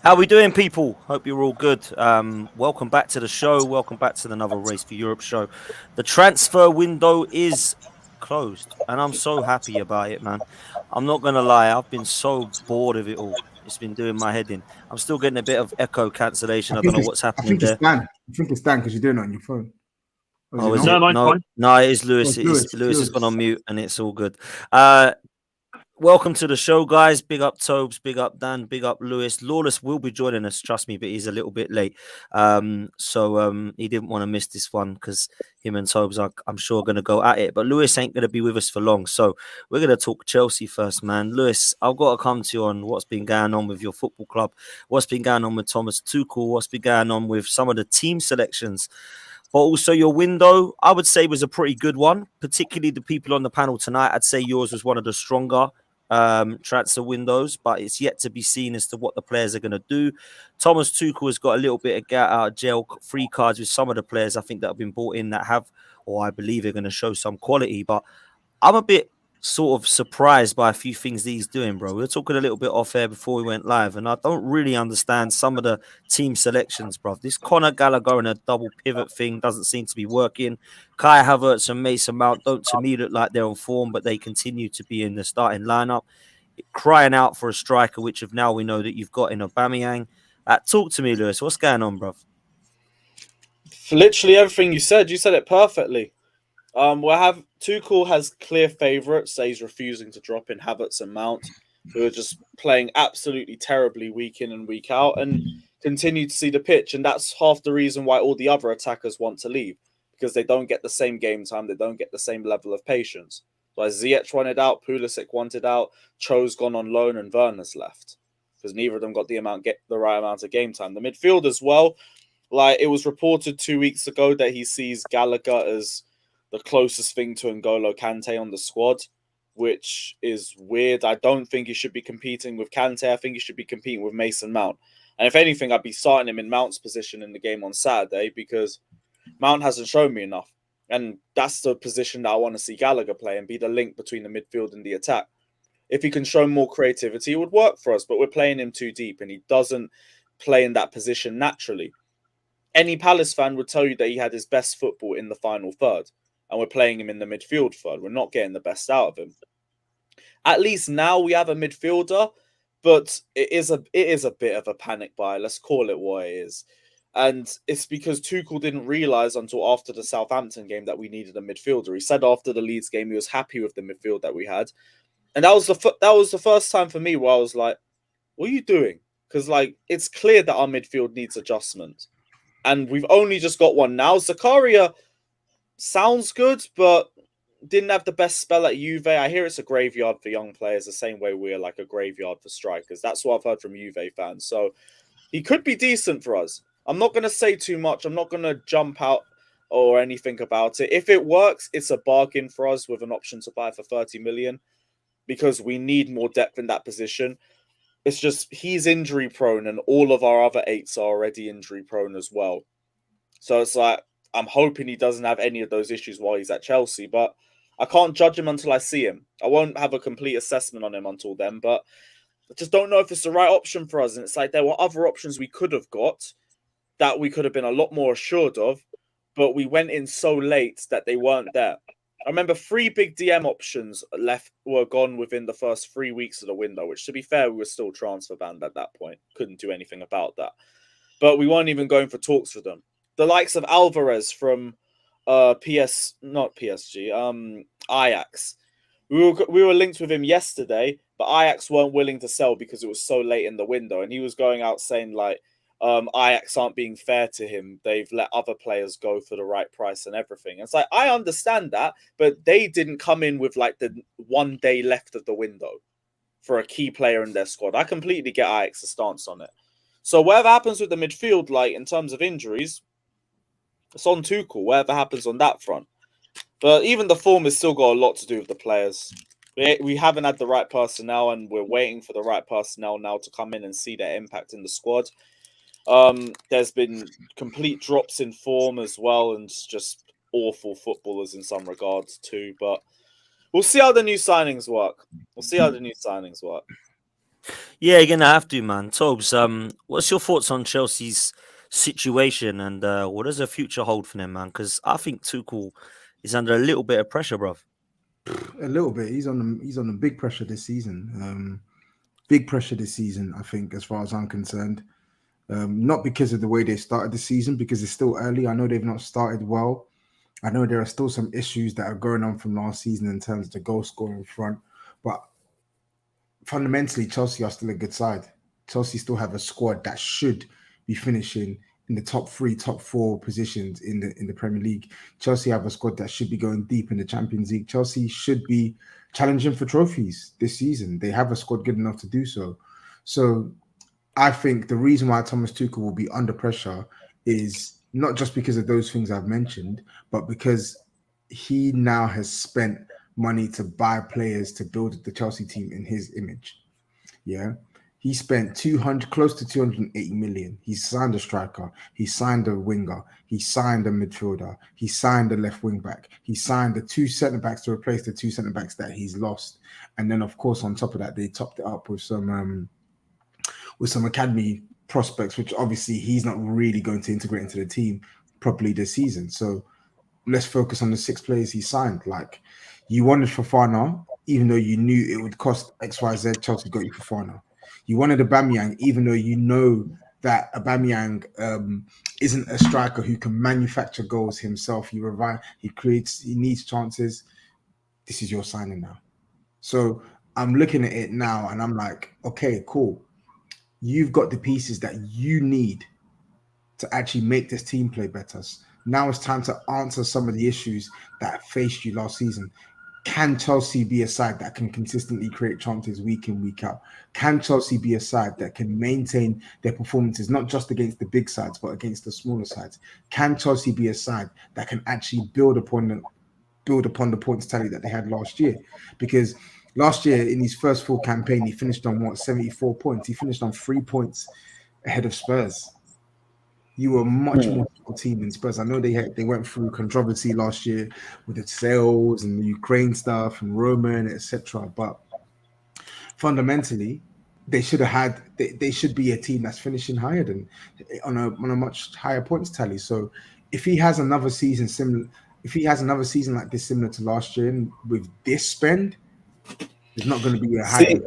How we doing, people? Hope you're all good. Welcome back to the show. Welcome back to another Race for Europe show. The transfer window is closed, and I'm so happy about it, man. I'm not gonna lie. I've been so bored of it all. It's been doing my head in. I'm still getting a bit of echo cancellation. I I don't think know it's what's I happening think it's there. Dan. I think it's Dan because you're doing it on your phone. Or is Oh, it is not? No, it? mine's No, fine. no, it is Oh, Lewis. it's It is Lewis. It's Lewis has gone Lewis. on mute, and it's all good. Uh, Welcome to the show, guys. Big up Tobs, big up Dan, big up Lewis. Lawless will be joining us, trust me, but he's a little bit late. So he didn't want to miss this one because him and Tobs are, I'm sure, going to go at it. But Lewis ain't going to be with us for long. So we're going to talk Chelsea first, man. Lewis, I've got to come to you on what's been going on with your football club, what's been going on with Thomas Tuchel, what's been going on with some of the team selections. But also your window, I would say, was a pretty good one. Particularly the people on the panel tonight, I'd say yours was one of the stronger transfer windows, but it's yet to be seen as to what the players are going to do. Thomas Tuchel has got a little bit of get out of jail free cards with some of the players I think that have been brought in that have, or I believe are going to show some quality. But I'm a bit sort of surprised by a few things that he's doing, bro. We were talking a little bit off air before we went live, and I don't really understand some of the team selections, bro. This Conor Gallagher and a double pivot thing doesn't seem to be working. Kai Havertz and Mason Mount don't, to me, look like they're on form, but they continue to be in the starting lineup. Crying out for a striker, which of now we know that you've got in Aubameyang. Talk to me, Lewis. What's going on, bro? For literally everything you said it perfectly. Tuchel has clear favourites, so he's refusing to drop in Havertz and Mount, who are just playing absolutely terribly week in and week out, and continue to see the pitch. And that's half the reason why all the other attackers want to leave, because they don't get the same game time, they don't get the same level of patience. So Ziyech wanted out, Pulisic wanted out, Cho's gone on loan, and Werner's left because neither of them got the right amount of game time. The midfield as well. Like, it was reported 2 weeks ago that he sees Gallagher as the closest thing to N'Golo Kante on the squad, which is weird. I don't think he should be competing with Kante. I think he should be competing with Mason Mount. And if anything, I'd be starting him in Mount's position in the game on Saturday because Mount hasn't shown me enough. And that's the position that I want to see Gallagher play and be the link between the midfield and the attack. If he can show more creativity, it would work for us, but we're playing him too deep and he doesn't play in that position naturally. Any Palace fan would tell you that he had his best football in the final third, and we're playing him in the midfield third. We're not getting the best out of him. At least now we have a midfielder, but it is a bit of a panic buy. Let's call it what it is. And it's because Tuchel didn't realise until after the Southampton game that we needed a midfielder. He said after the Leeds game he was happy with the midfield that we had. And that was the first time for me where I was like, what are you doing? Because it's clear that our midfield needs adjustment. And we've only just got one now. Zakaria sounds good, but didn't have the best spell at Juve. I hear it's a graveyard for young players, the same way we're like a graveyard for strikers. That's what I've heard from Juve fans. So he could be decent for us. I'm not going to say too much. I'm not going to jump out or anything about it. If it works, it's a bargain for us with an option to buy for 30 million because we need more depth in that position. It's just he's injury prone and all of our other eights are already injury prone as well. So it's like, I'm hoping he doesn't have any of those issues while he's at Chelsea, but I can't judge him until I see him. I won't have a complete assessment on him until then, but I just don't know if it's the right option for us. And it's like there were other options we could have got that we could have been a lot more assured of, but we went in so late that they weren't there. I remember 3 big DM options were gone within the first 3 weeks of the window, which, to be fair, we were still transfer banned at that point. Couldn't do anything about that. But we weren't even going for talks with them. The likes of Alvarez from Ajax. We were linked with him yesterday, but Ajax weren't willing to sell because it was so late in the window. And he was going out saying, like, Ajax aren't being fair to him. They've let other players go for the right price and everything. And it's like, I understand that, but they didn't come in with like the 1 day left of the window for a key player in their squad. I completely get Ajax's stance on it. So whatever happens with the midfield, like in terms of injuries, it's on Tuchel, whatever happens on that front. But even the form has still got a lot to do with the players. We haven't had the right personnel, and we're waiting for the right personnel now to come in and see their impact in the squad. There's been complete drops in form as well, and just awful footballers in some regards too. But we'll see how the new signings work. Yeah, you're gonna have to, man. Tobes, what's your thoughts on Chelsea's situation and what does the future hold for them, man? Because I think Tuchel is under a little bit of pressure, bruv. A little bit. He's on the big pressure this season. Big pressure this season, I think, as far as I'm concerned. Not because of the way they started the season, because it's still early. I know they've not started well. I know there are still some issues that are going on from last season in terms of the goal scoring front. But fundamentally, Chelsea are still a good side. Chelsea still have a squad that should be finishing in the top three, top four positions in the Premier League. Chelsea have a squad that should be going deep in the Champions League. Chelsea should be challenging for trophies this season. They have a squad good enough to do so. So I think the reason why Thomas Tuchel will be under pressure is not just because of those things I've mentioned, but because he now has spent money to buy players to build the Chelsea team in his image. Yeah. He spent 200, close to 280 million. He signed a striker. He signed a winger. He signed a midfielder. He signed a left wing back. He signed the two centre backs to replace the two centre backs that he's lost. And then, of course, on top of that, they topped it up with some academy prospects, which obviously he's not really going to integrate into the team properly this season. So let's focus on the 6 players he signed. Like, you wanted Fofana, even though you knew it would cost XYZ. Chelsea got you Fofana. You wanted Aubameyang, even though you know that Aubameyang isn't a striker who can manufacture goals himself. He needs chances. This is your signing now. So I'm looking at it now and I'm like, okay, cool. You've got the pieces that you need to actually make this team play better. Now it's time to answer some of the issues that faced you last season. Can Chelsea be a side that can consistently create chances week in, week out? Can Chelsea be a side that can maintain their performances, not just against the big sides, but against the smaller sides? Can Chelsea be a side that can actually build upon the points tally that they had last year? Because last year, in his first full campaign, he finished on 74 points. He finished on 3 points ahead of Spurs. You were a much more difficult team than Spurs. I know they went through controversy last year with the sales and the Ukraine stuff and Roman, etc. But fundamentally, they should be a team that's finishing higher than on a much higher points tally. So if he has another season like this similar to last year and with this spend, there's not going to be a high.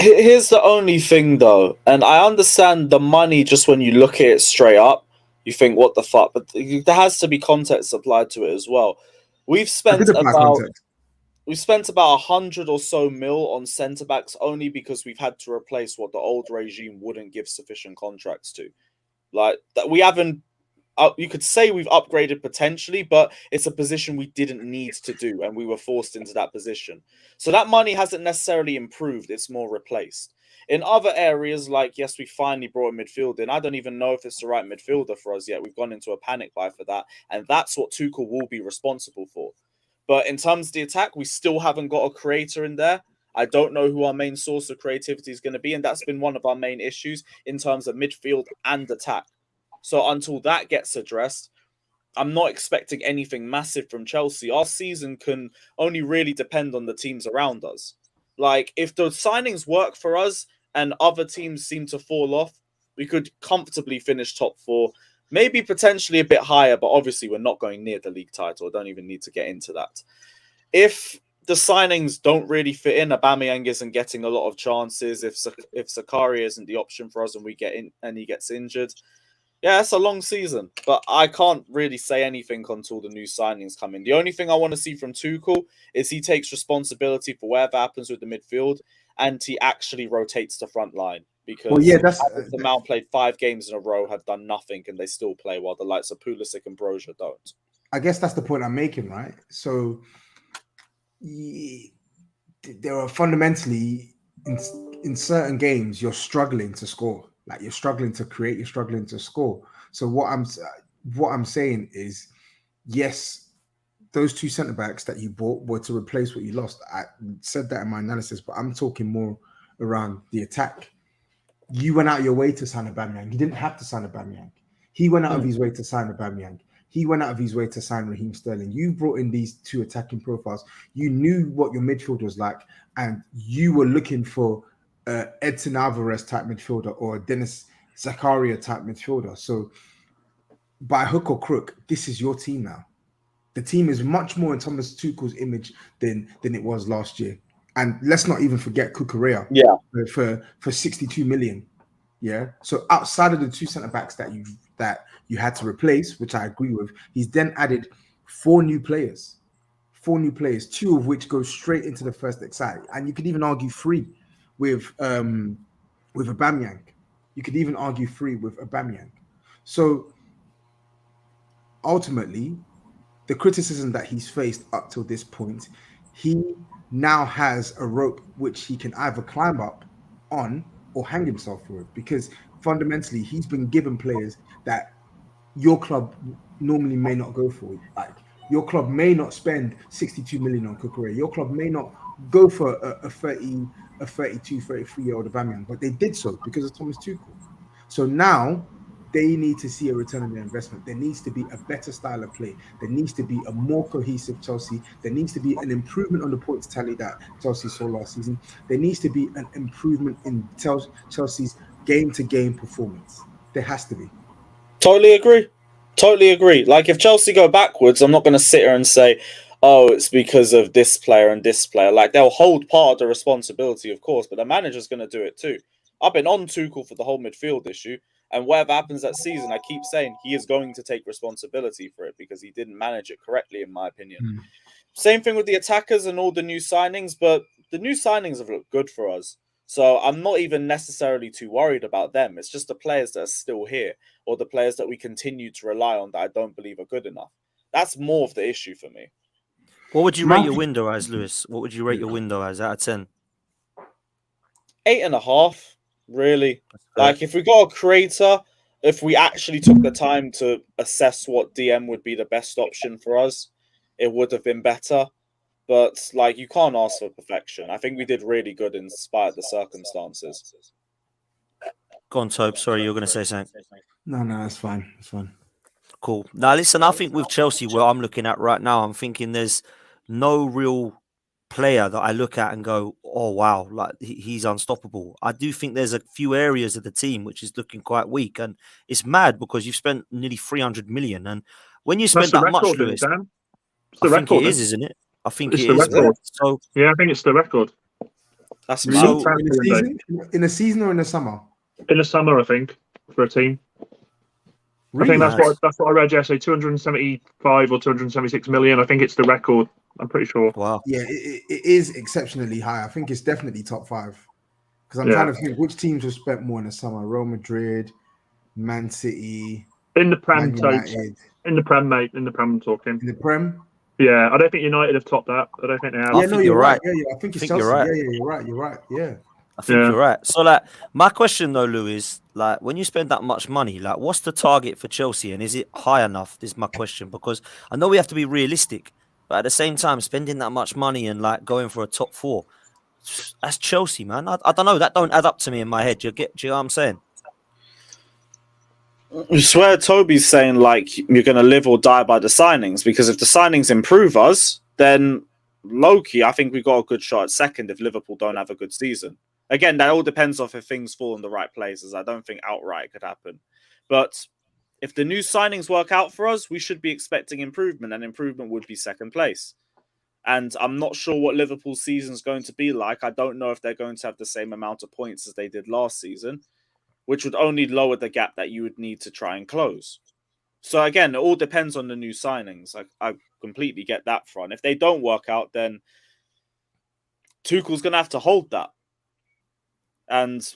Here's the only thing though, and I understand the money just when you look at it straight up, you think what the fuck, but there has to be context applied to it as well. We've spent about 100 or so mil on centre backs only because we've had to replace what the old regime wouldn't give sufficient contracts to. Like that, we haven't. You could say we've upgraded potentially, but it's a position we didn't need to do, and we were forced into that position. So that money hasn't necessarily improved; it's more replaced. In other areas, like yes, we finally brought a midfield in. I don't even know if it's the right midfielder for us yet. We've gone into a panic buy for that, and that's what Tuchel will be responsible for. But in terms of the attack, we still haven't got a creator in there. I don't know who our main source of creativity is going to be, and that's been one of our main issues in terms of midfield and attack. So until that gets addressed, I'm not expecting anything massive from Chelsea. Our season can only really depend on the teams around us. Like, if the signings work for us and other teams seem to fall off, we could comfortably finish top 4, maybe potentially a bit higher, but obviously we're not going near the league title. Don't even need to get into that. If the signings don't really fit in, Aubameyang isn't getting a lot of chances, if Sakari isn't the option for us and we get in and he gets injured, yeah, it's a long season, but I can't really say anything until the new signings come in. The only thing I want to see from Tuchel is he takes responsibility for whatever happens with the midfield and he actually rotates the front line. Because the Mount played 5 games in a row, have done nothing, and they still play while the likes of Pulisic and Broja don't. I guess that's the point I'm making, right? So there are fundamentally in certain games you're struggling to score. Like you're struggling to create, you're struggling to score. So what I'm saying is, yes, those 2 centre backs that you bought were to replace what you lost. I said that in my analysis, but I'm talking more around the attack. You went out your way to sign Aubameyang. You didn't have to sign Aubameyang. He went out of his way to sign Aubameyang. He went out of his way to sign Raheem Sterling. You brought in these 2 attacking profiles. You knew what your midfield was like, and you were looking for Edson Alvarez type midfielder or a Dennis Zakaria type midfielder. So by hook or crook, this is your team now. The team is much more in Thomas Tuchel's image than it was last year. And let's not even forget Cucurella for 62 million. Yeah. So outside of the two centre backs that you had to replace, which I agree with, he's then added four new players, two of which go straight into the first XI. And you could even argue three with Aubameyang. You could even argue three with Aubameyang. So ultimately, the criticism that he's faced up till this point, he now has a rope which he can either climb up on or hang himself with, because fundamentally he's been given players that your club normally may not go for. Like, your club may not spend 62 million on Cucurella. Your club may not go for a 32, 33-year-old Aubameyang, but they did so because of Thomas Tuchel. So now they need to see a return on their investment. There needs to be a better style of play. There needs to be a more cohesive Chelsea. There needs to be an improvement on the points tally that Chelsea saw last season. There needs to be an improvement in Chelsea's game-to-game performance. There has to be. Totally agree. Like, if Chelsea go backwards, I'm not going to sit here and say, oh, it's because of this player and this player. Like, they'll hold part of the responsibility, of course, but the manager's going to do it too. I've been on Tuchel for the whole midfield issue, and whatever happens that season, I keep saying he is going to take responsibility for it because he didn't manage it correctly, in my opinion. Same thing with the attackers and all the new signings, but the new signings have looked good for us. So I'm not even necessarily too worried about them. It's just the players that are still here, or the players that we continue to rely on that I don't believe are good enough. That's more of the issue for me. What would you rate your window as, Lewis? What would you rate your window as out of 10? 8.5, really. Like, if we got a creator, if we actually took the time to assess what DM would be the best option for us, it would have been better. But, like, you can't ask for perfection. I think we did really good in spite of the circumstances. Go on, Tobs. Sorry, you were going to say something. No, that's fine. That's fine. Cool. Now, listen, I think with Chelsea, where I'm looking at right now, I'm thinking there's no real player that I look at and go, oh, wow, like he's unstoppable. I do think there's a few areas of the team which is looking quite weak. And it's mad because you've spent nearly 300 million. And when you spend that much, Lewis, I think it is, isn't it? I think it is. So, yeah, I think it's the record. That's so in a season or in the summer? In the summer, I think, for a team. Really? I think that's what I read yesterday. 275 or 276 million. I think it's the record. I'm pretty sure. Wow. Yeah, it is exceptionally high. I think it's definitely top 5. Because I'm trying to think which teams have spent more in the summer. Real Madrid, Man City. In the Prem, in the Prem, mate. In the Prem, I'm talking. In the Prem? Yeah, I don't think United have topped that. I don't think they have. Yeah, no, you're right. Yeah, I think it's Chelsea. Right. Yeah, you're right. Yeah. I think you're right. So, like, my question though, Lou, is like, when you spend that much money, like, what's the target for Chelsea, and is it high enough? Is my question, because I know we have to be realistic, but at the same time, spending that much money and like going for a top 4, that's Chelsea, man. I don't know. That don't add up to me in my head. Do you know what I'm saying? I swear Toby's saying like you're going to live or die by the signings, because if the signings improve us, then low-key, I think we've got a good shot at second if Liverpool don't have a good season. Again, that all depends on if things fall in the right places. I don't think outright could happen. But if the new signings work out for us, we should be expecting improvement, and improvement would be second place. And I'm not sure what Liverpool's season is going to be like. I don't know if they're going to have the same amount of points as they did last season, which would only lower the gap that you would need to try and close. So again, it all depends on the new signings. I completely get that front. If they don't work out, then Tuchel's going to have to hold that. And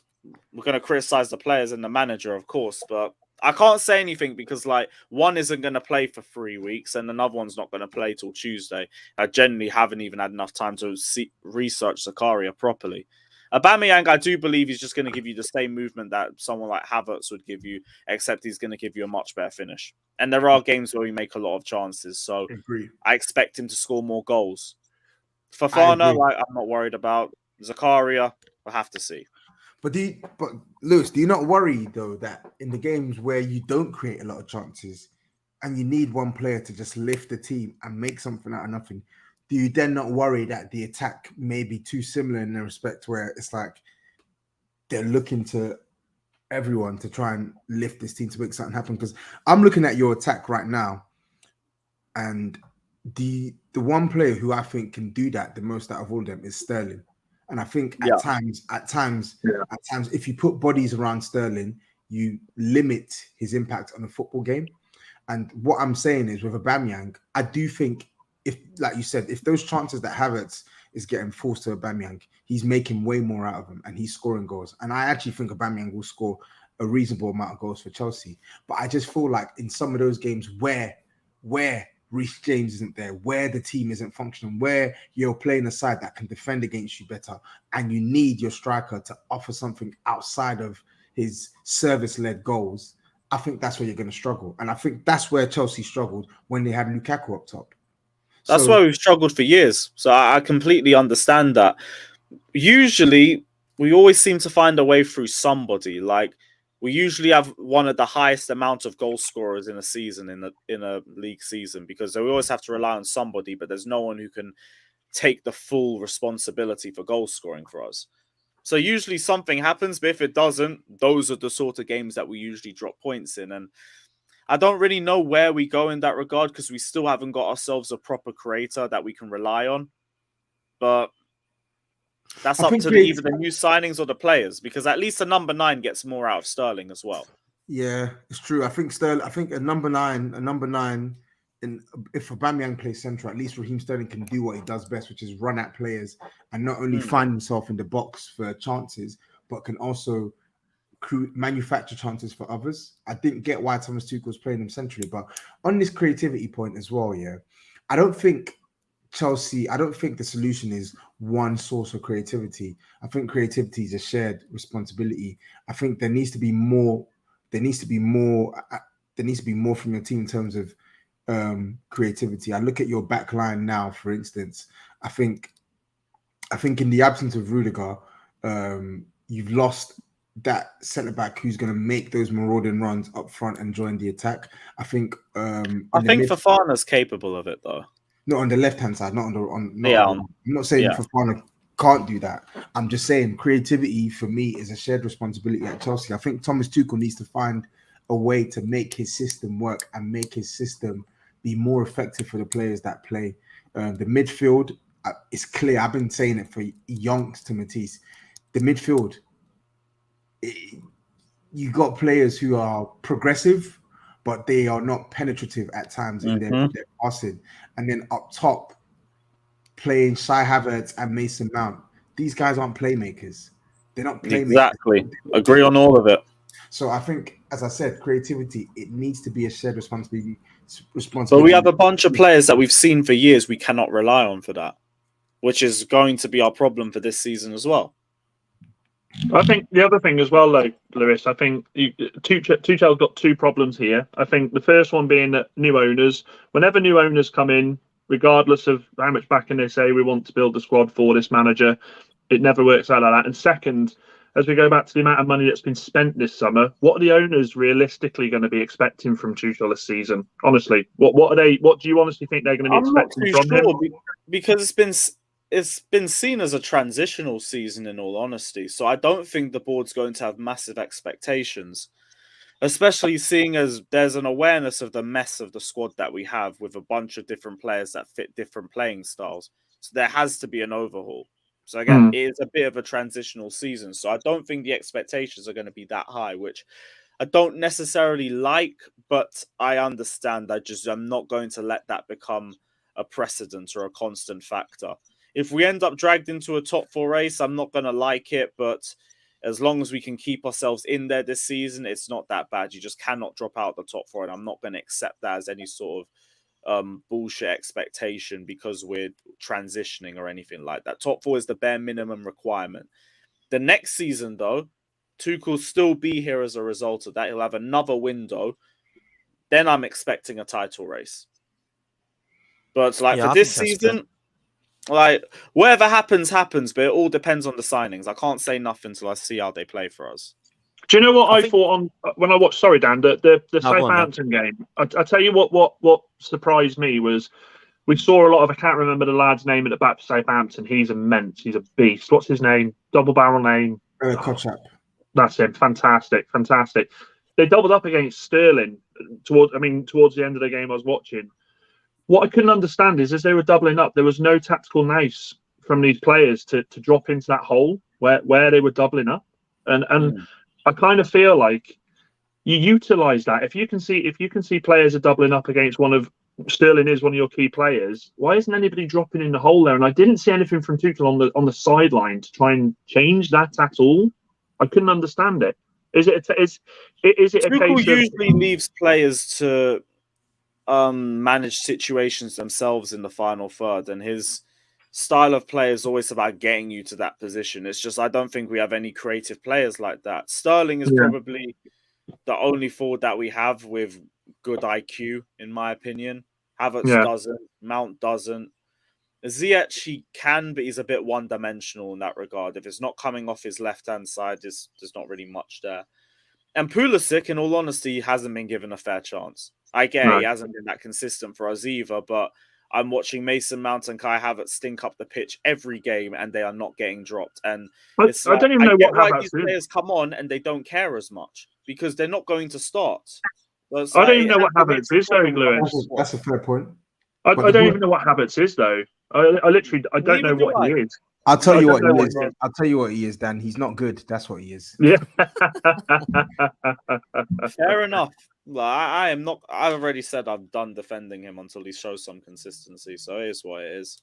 we're going to criticize the players and the manager, of course, but I can't say anything because, like, one isn't going to play for 3 weeks and another one's not going to play till Tuesday. I generally haven't even had enough time to research Zakaria properly. Aubameyang, I do believe he's just going to give you the same movement that someone like Havertz would give you, except he's going to give you a much better finish. And there are games where we make a lot of chances, so I expect him to score more goals. Fofana, like, I'm not worried about. Zakaria, we'll have to see. But Lewis, do you not worry though that in the games where you don't create a lot of chances and you need one player to just lift the team and make something out of nothing, do you then not worry that the attack may be too similar in the respect where it's like they're looking to everyone to try and lift this team to make something happen. Because I'm looking at your attack right now, and the one player who I think can do that the most out of all of them is Sterling. And I think at times, if you put bodies around Sterling, you limit his impact on the football game. And what I'm saying is with Aubameyang, I do think if, like you said, if those chances that Havertz is getting forced to Aubameyang, he's making way more out of them and he's scoring goals. And I actually think Aubameyang will score a reasonable amount of goals for Chelsea. But I just feel like in some of those games where Reece James isn't there, where the team isn't functioning, where you're playing a side that can defend against you better, and you need your striker to offer something outside of his service-led goals, I think that's where you're going to struggle. And I think that's where Chelsea struggled when they had Lukaku up top. That's why we've struggled for years. So I completely understand that. Usually, we always seem to find a way through somebody. Like, we usually have one of the highest amount of goal scorers in a season, in a league season, because we always have to rely on somebody, but there's no one who can take the full responsibility for goal scoring for us. So usually something happens, but if it doesn't, those are the sort of games that we usually drop points in. And I don't really know where we go in that regard, because we still haven't got ourselves a proper creator that we can rely on. But that's up to either the new signings or the players, because at least a number 9 gets more out of Sterling as well. Yeah, it's true. I think a number nine, and if Aubameyang plays central, at least Raheem Sterling can do what he does best, which is run at players and not only find himself in the box for chances, but can also manufacture chances for others. I didn't get why Thomas Tuchel was playing him centrally, but on this creativity point as well, I don't think the solution is one source of creativity. I think creativity is a shared responsibility. I think there needs to be more from your team in terms of creativity. I look at your back line now, for instance. I think in the absence of Rudiger, you've lost that centre back who's going to make those marauding runs up front and join the attack. I think Fofana's capable of it, though. Not on the left-hand side, I'm not saying Fofana can't do that. I'm just saying creativity for me is a shared responsibility at Chelsea. I think Thomas Tuchel needs to find a way to make his system work and make his system be more effective for the players that play. The midfield is clear. I've been saying it for yonks to Matisse. The midfield, you got players who are progressive, but they are not penetrative at times in their passing. And then up top, playing Shai Havertz and Mason Mount. These guys aren't playmakers. They're not playmakers. Exactly. Agree on all of it. So I think, as I said, creativity, it needs to be a shared responsibility. But we have a bunch of players that we've seen for years we cannot rely on for that, which is going to be our problem for this season as well. I think the other thing as well, though, Lewis, I think Tuchel's got two problems here. I think the first one being that new owners, whenever new owners come in, regardless of how much backing they say we want to build the squad for this manager, it never works out like that. And second, as we go back to the amount of money that's been spent this summer, what are the owners realistically going to be expecting from Tuchel this season? Honestly, what do you honestly think they're going to be expecting from him? Because it's been seen as a transitional season, in all honesty. So I don't think the board's going to have massive expectations, especially seeing as there's an awareness of the mess of the squad that we have with a bunch of different players that fit different playing styles. So there has to be an overhaul. So again, it is a bit of a transitional season. So I don't think the expectations are going to be that high, which I don't necessarily like, but I understand. I'm not going to let that become a precedent or a constant factor. If we end up dragged into a top 4 race, I'm not going to like it, but as long as we can keep ourselves in there this season, it's not that bad. You just cannot drop out the top 4, and I'm not going to accept that as any sort of bullshit expectation because we're transitioning or anything like that. Top 4 is the bare minimum requirement. The next season, though, Tuchel will still be here as a result of that. He'll have another window. Then I'm expecting a title race. But for this season, whatever happens, but it all depends on the signings. I can't say nothing until I see how they play for us. Do you know what I thought when I watched? Sorry, Dan, the Southampton game. I tell you what surprised me was we saw a lot of. I can't remember the lad's name at the back for Southampton. He's immense. He's a beast. What's his name? Double barrel name. Kochap. That's it. Fantastic. They doubled up against Sterling towards the end of the game I was watching. What I couldn't understand is as they were doubling up, there was no tactical nous from these players to drop into that hole where they were doubling up. And I kind of feel like you utilize that. If you can see players are doubling up against Sterling is one of your key players, why isn't anybody dropping in the hole there? And I didn't see anything from Tuchel on the sideline to try and change that at all. I couldn't understand it. Is it a case Tuchel of usually leaves players to manage situations themselves in the final third, and his style of play is always about getting you to that position. It's just I don't think we have any creative players like that. Sterling is probably the only forward that we have with good IQ, in my opinion. Havertz doesn't, Mount doesn't. Ziyech, he can, but he's a bit one-dimensional in that regard. If it's not coming off his left-hand side, there's not really much there. And Pulisic, in all honesty, hasn't been given a fair chance. I get he hasn't been that consistent for us either, but I'm watching Mason Mount and Kai Havertz stink up the pitch every game, and they are not getting dropped. And I don't even know why these players come on and they don't care as much because they're not going to start. I don't even know what Havertz is, though, Lewis. That's a fair point. I don't even know what Havertz is, though. I literally don't know what he is. I'll tell you what he is. I'll tell you what he is, Dan. He's not good. That's what he is. Yeah. Fair enough. I am not. I've already said I'm done defending him until he shows some consistency. So it is what it is.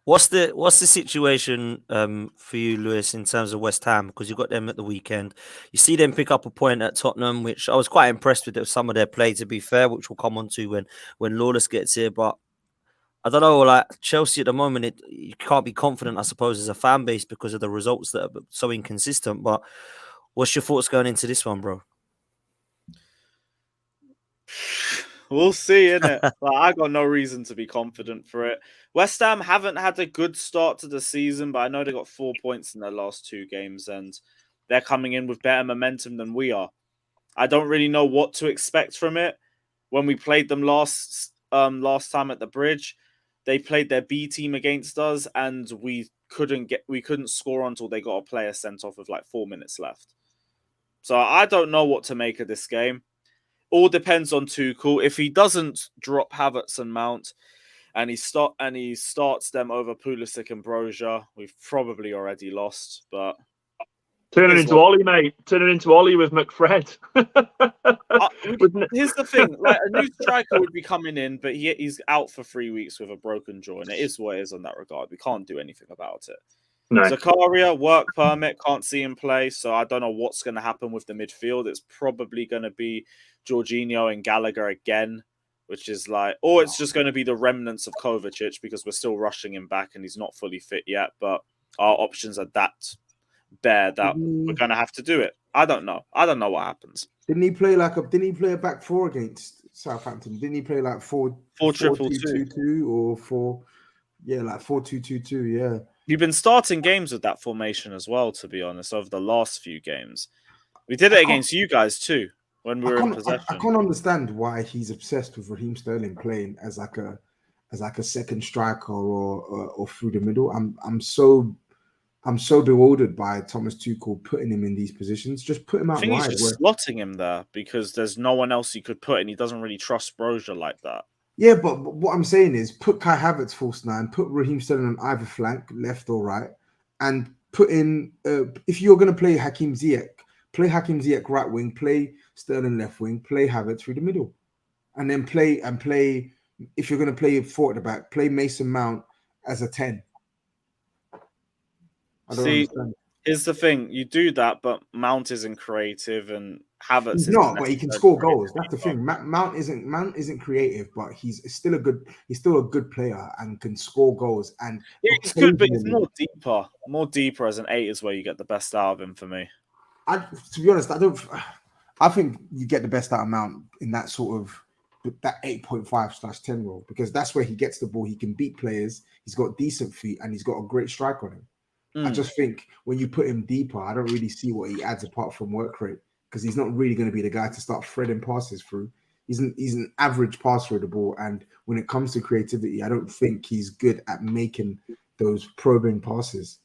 What's the situation for you, Lewis, in terms of West Ham? Because you got them at the weekend. You see them pick up a point at Tottenham, which I was quite impressed with some of their play, to be fair, which we'll come on to when Lawless gets here. But I don't know, like Chelsea at the moment, you can't be confident, I suppose, as a fan base because of the results that are so inconsistent. But what's your thoughts going into this one, bro? We'll see, innit? I got no reason to be confident for it. West Ham haven't had a good start to the season, but I know they got 4 points in their last 2 games, and they're coming in with better momentum than we are. I don't really know what to expect from it. When we played them last time at the Bridge, they played their B team against us, and we couldn't score until they got a player sent off with like 4 minutes left. So I don't know what to make of this game. All depends on Tuchel. If he doesn't drop Havertz and Mount, and he starts them over Pulisic and Broja, we've probably already lost. But turn it into Ollie, mate. Turn it into Ollie with McFred. Here's the thing: like a new striker would be coming in, but he's out for 3 weeks with a broken jaw, and it is what it is on that regard. We can't do anything about it. No. Zakaria, work permit, can't see him play, so I don't know what's going to happen with the midfield. It's probably going to be Jorginho and Gallagher again, which is like, or it's just going to be the remnants of Kovacic because we're still rushing him back and he's not fully fit yet. But our options are that bare that we're going to have to do it. I don't know. I don't know what happens. Didn't he play a back four against Southampton? Didn't he play like 4-2-2 or 4-2-2-2? Yeah. You've been starting games with that formation as well, to be honest, over the last few games. We did it against you guys too when we were in possession. I can't understand why he's obsessed with Raheem Sterling playing as like a second striker or through the middle. I'm so bewildered by Thomas Tuchel putting him in these positions. Just put him out wide. I think he's just slotting him there because there's no one else he could put, and he doesn't really trust Broja like that. Yeah, but what I'm saying is put Kai Havertz false 9, put Raheem Sterling on either flank, left or right, and put in, if you're going to play Hakim Ziyech right wing, play Sterling left wing, play Havertz through the middle. And then play, if you're going to play 4 at the back, play Mason Mount as a 10. I don't understand. Here's the thing: you do that, but Mount isn't creative, and Havertz is not. But he can score goals. That's the thing. Mount isn't creative, but he's still a good player and can score goals. And he's good, but he's more deeper as an 8 is where you get the best out of him for me. To be honest, I think you get the best out of Mount in that sort of that 8.5/10 role because that's where he gets the ball. He can beat players. He's got decent feet and he's got a great strike on him. I just think when you put him deeper, I don't really see what he adds apart from work rate because he's not really going to be the guy to start threading passes through. He's an average passer of the ball, and when it comes to creativity, I don't think he's good at making those probing passes.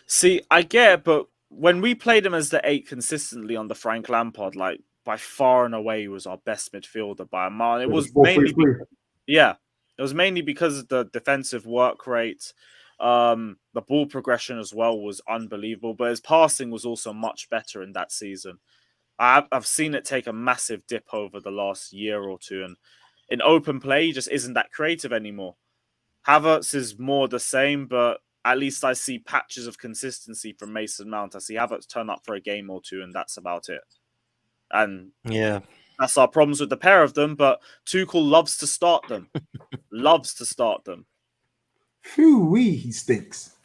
See, I get it, but when we played him as the 8 consistently on the Frank Lampard, like by far and away, he was our best midfielder by a mile. It was mainly, it was mainly because of the defensive work rate. The ball progression as well was unbelievable, but his passing was also much better in that season. I've seen it take a massive dip over the last year or two, and in open play, he just isn't that creative anymore. Havertz is more the same, but at least I see patches of consistency from Mason Mount. I see Havertz turn up for a game or two, and that's about it. And that's our problems with the pair of them, but Tuchel loves to start them. Phew-wee, he stinks.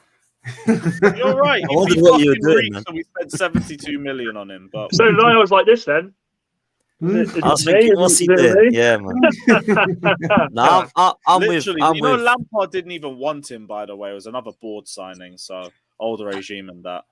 You're right. I wonder what you're doing, man. So we spent 72 million on him. But So I was like this then. I was thinking, what's he doing? Yeah, man. No, I'm literally, with. Lampard didn't even want him, by the way. It was another board signing, so older regime and that.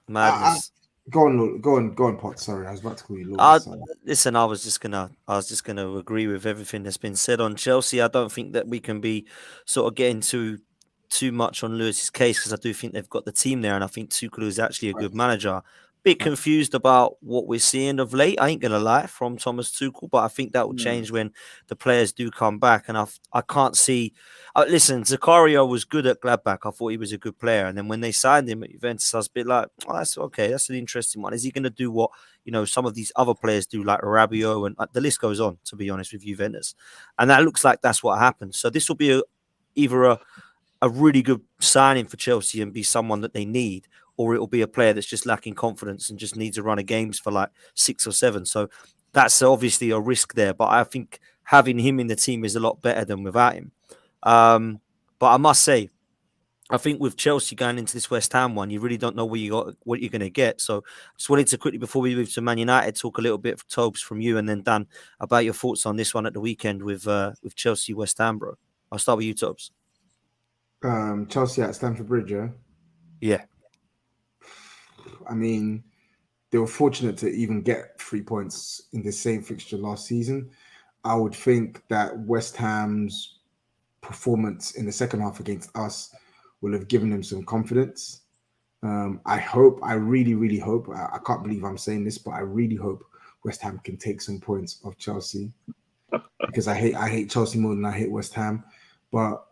Madness. Go on, Pot. Sorry, I was about to call you Lawless. Listen, I was just gonna agree with everything that's been said on Chelsea. I don't think that we can be sort of getting too much on Lewis's case, because I do think they've got the team there, and I think Tuchel is actually a good manager. Bit confused about what we're seeing of late, I ain't gonna lie, from Thomas Tuchel, but I think that will change when the players do come back. And I can't see. Listen, Zakaria was good at Gladbach. I thought he was a good player, and then when they signed him at Juventus, I was a bit like, oh, that's okay. That's an interesting one. Is he going to do what some of these other players do, like Rabiot, and the list goes on? To be honest with Juventus, and that looks like that's what happened. So this will be either a really good signing for Chelsea and be someone that they need, or it'll be a player that's just lacking confidence and just needs a run of games for like 6 or 7. So that's obviously a risk there. But I think having him in the team is a lot better than without him. But I must say, I think with Chelsea going into this West Ham one, you really don't know what you're going to get. So just wanted to quickly, before we move to Man United, talk a little bit, Tobs, from you, and then Dan, about your thoughts on this one at the weekend with Chelsea West Ham, bro. I'll start with you, Tobs. Chelsea at Stamford Bridge, yeah? Yeah. I mean, they were fortunate to even get 3 points in the same fixture last season. I would think that West Ham's performance in the second half against us will have given them some confidence. I really, really hope, I can't believe I'm saying this, but I really hope West Ham can take some points off Chelsea, because I hate Chelsea more than I hate West Ham. But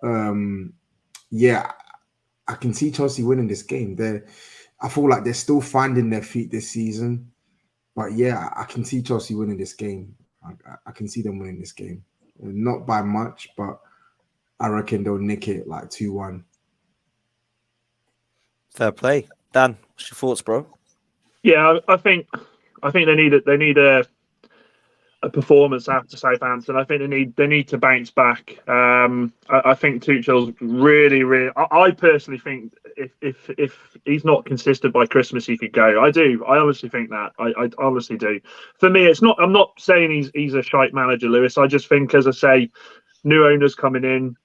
yeah, I can see Chelsea winning this game. I feel like they're still finding their feet this season. But yeah, I can see Chelsea winning this game. I can see them winning this game. Not by much, but I reckon they'll nick it like 2-1. Fair play. Dan, what's your thoughts, bro? Yeah, I think they need a performance after Southampton. I think they need to bounce back. I think Tuchel's really. I personally think if he's not consistent by Christmas, he could go. I do. I honestly think that. I honestly do. For me, it's not. I'm not saying he's a shite manager, Lewis. I just think, as I say, new owners coming in.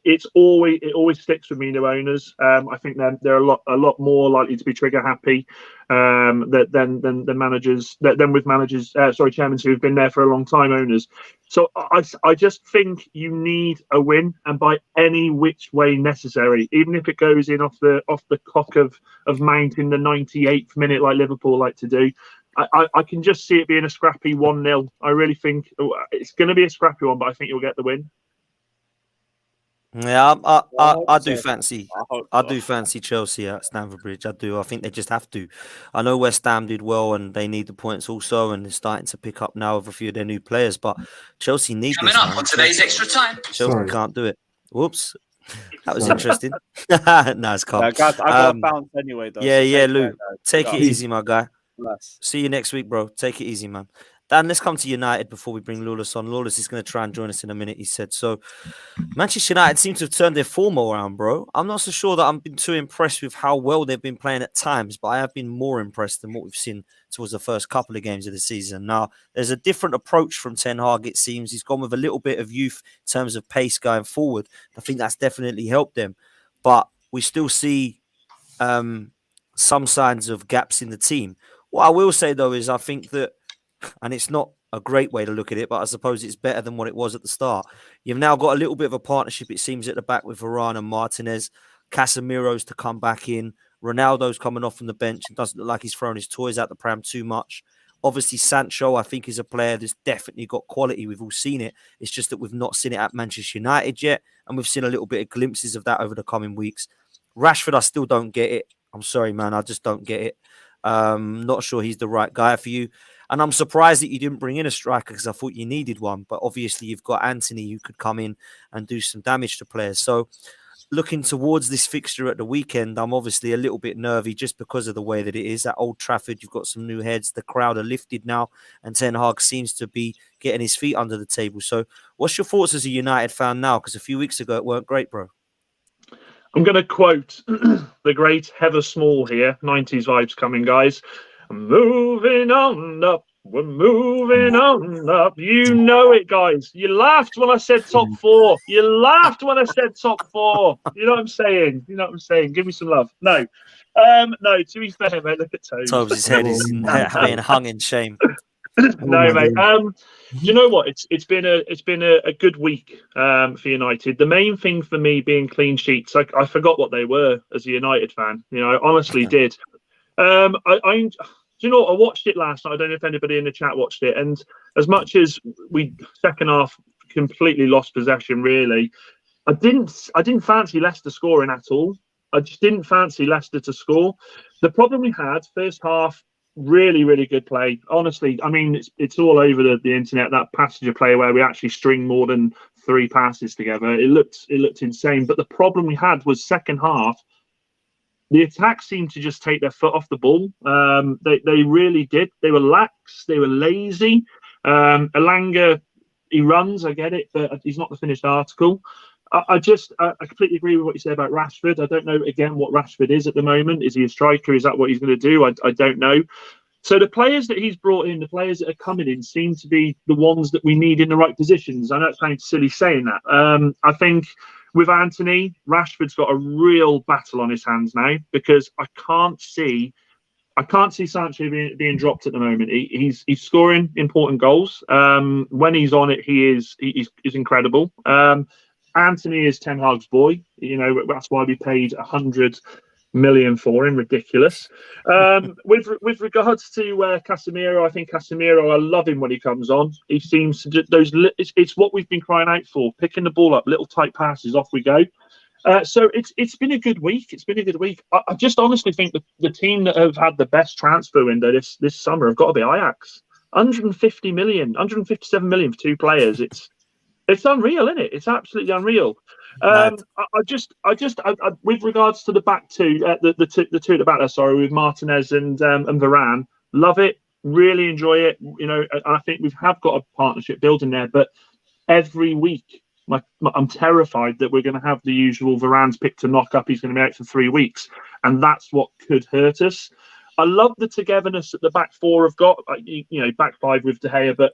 It always sticks with me. New owners. I think they're a lot more likely to be trigger happy than managers. Than with managers. Chairmen who have been there for a long time. Owners. So I just think you need a win, and by any which way necessary, even if it goes in off the cock of Mount in the 98th minute, like Liverpool like to do. I can just see it being a scrappy 1-0. I really think it's going to be a scrappy one, but I think you'll get the win. Yeah, I do fancy. I do fancy Chelsea at Stamford Bridge. I do. I think they just have to. I know West Ham did well, and they need the points also, and they're starting to pick up now with a few of their new players. But Chelsea need coming this, up man. on today's extra time. Chelsea can't do it. Whoops, that was interesting. No, it's calm. I got a bounce anyway, though. Yeah, Lou. Take it easy, my guy. Bless. See you next week, bro. Take it easy, man. Dan, let's come to United before we bring Lawless on. Lawless is going to try and join us in a minute, he said. So, Manchester United seem to have turned their form around, bro. I'm not so sure that I've been too impressed with how well they've been playing at times, but I have been more impressed than what we've seen towards the first couple of games of the season. Now, there's a different approach from Ten Hag, it seems. He's gone with a little bit of youth in terms of pace going forward. I think that's definitely helped them. But we still see some signs of gaps in the team. What I will say, though, is I think that, and it's not a great way to look at it, but I suppose it's better than what it was at the start. You've now got a little bit of a partnership, it seems, at the back with Varane and Martinez. Casemiro's to come back in. Ronaldo's coming off from the bench and doesn't look like he's throwing his toys out the pram too much. Obviously, Sancho, I think, is a player that's definitely got quality. We've all seen it. It's just that we've not seen it at Manchester United yet, and we've seen a little bit of glimpses of that over the coming weeks. Rashford, I still don't get it. I'm sorry, man. I just don't get it. Not sure he's the right guy for you. And I'm surprised that you didn't bring in a striker because I thought you needed one. But obviously, you've got Anthony who could come in and do some damage to players. So looking towards this fixture at the weekend, I'm obviously a little bit nervy just because of the way that it is. At Old Trafford, you've got some new heads. The crowd are lifted now, and Ten Hag seems to be getting his feet under the table. So what's your thoughts as a United fan now? Because a few weeks ago, it weren't great, bro. I'm going to quote the great Heather Small here. 90s vibes coming, guys. Moving on up. We're moving on up. You know it, guys. You laughed when I said top four. You laughed when I said top four. You know what I'm saying? You know what I'm saying? Give me some love. No. No, to be fair, mate, look at Tobs. Tobs' head is being hung in shame. No, mate. You know what? It's been a good week for United. The main thing for me being clean sheets. I forgot what they were as a United fan. You know, I honestly did. Do you know what? I watched it last night. I don't know if anybody in the chat watched it. And as much as we second half completely lost possession, really, I didn't fancy Leicester scoring at all. I just didn't fancy Leicester to score. The problem we had first half, really, really good play. Honestly, I mean, it's all over the internet, that passage of play where we actually string more than 3 passes together. It looked insane. But the problem we had was second half, the attack seemed to just take their foot off the ball. They really did. They were lax. They were lazy. Elanga, he runs. I get it, but he's not the finished article. I completely agree with what you say about Rashford. I don't know, again, what Rashford is at the moment. Is he a striker? Is that what he's going to do? I don't know. So the players that he's brought in, the players that are coming in, seem to be the ones that we need in the right positions. I know it sounds silly saying that. I think with Anthony, Rashford's got a real battle on his hands now because I can't see Sancho being dropped at the moment. He's scoring important goals. When he's on it, he's incredible. Anthony is Ten Hag's boy. You know, that's why we paid 100 million for him. Ridiculous. With regards to Casemiro, I think Casemiro, I love him when he comes on. He seems to do it's what we've been crying out for, picking the ball up, little tight passes, off we go. So it's been a good week. It's been a good week. I just honestly think the team that have had the best transfer window this summer have got to be Ajax. 150 million, 157 million for 2 players. It's unreal, isn't it? It's absolutely unreal. With regards to the back two, the two at the back there, sorry, with Martinez and Varane, love it, really enjoy it. You know, I think we have got a partnership building there, but every week, I'm terrified that we're going to have the usual Varane's pick to knock up. He's going to be out for 3 weeks, and that's what could hurt us. I love the togetherness that the back four have got. You know, back five with De Gea, but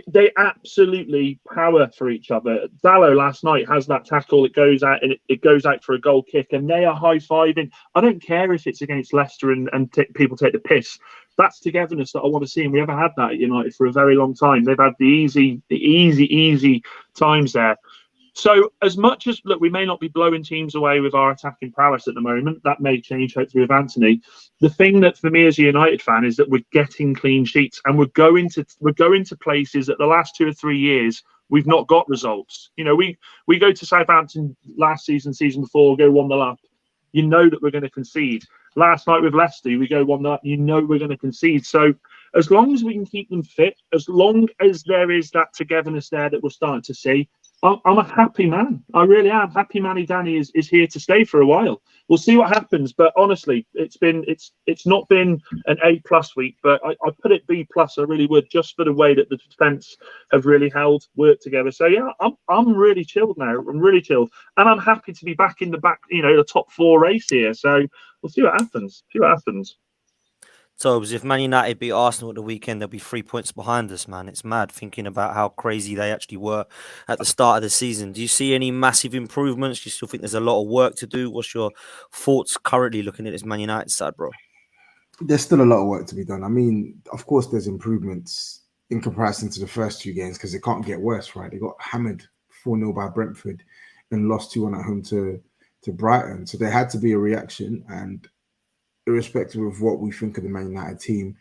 they absolutely power for each other. Dalot last night has that tackle. It goes out and it goes out for a goal kick, and they are high-fiving. I don't care if it's against Leicester and people take the piss. That's togetherness that I want to see, and we haven't had that at United for a very long time. They've had the easy times there. So as much as, look, we may not be blowing teams away with our attacking prowess at the moment, that may change hopefully with Anthony. The thing that for me as a United fan is that we're getting clean sheets, and we're going to places that the last 2 or 3 years we've not got results. You know, we go to Southampton last season before, go 1-0 up. You know that we're going to concede. Last night with Leicester, we go 1-0 up. You know we're going to concede. So as long as we can keep them fit, as long as there is that togetherness there that we're starting to see, I'm a happy man. I really am. Happy Manny Danny is here to stay for a while. We'll see what happens. But honestly, it's not been an A+ week, but I put it B+. I really would, just for the way that the defence have really worked together. So yeah, I'm really chilled now. I'm really chilled, and I'm happy to be back in the top 4 race here. So we'll see what happens. Tobs, if Man United beat Arsenal at the weekend, they'll be 3 points behind us, man. It's mad thinking about how crazy they actually were at the start of the season. Do you see any massive improvements? Do you still think there's a lot of work to do? What's your thoughts currently looking at this Man United side, bro? There's still a lot of work to be done. I mean, of course, there's improvements in comparison to the first 2 games because it can't get worse, right? They got hammered 4-0 by Brentford and lost 2-1 at home to to Brighton. So there had to be a reaction, and irrespective of what we think of the Man United team,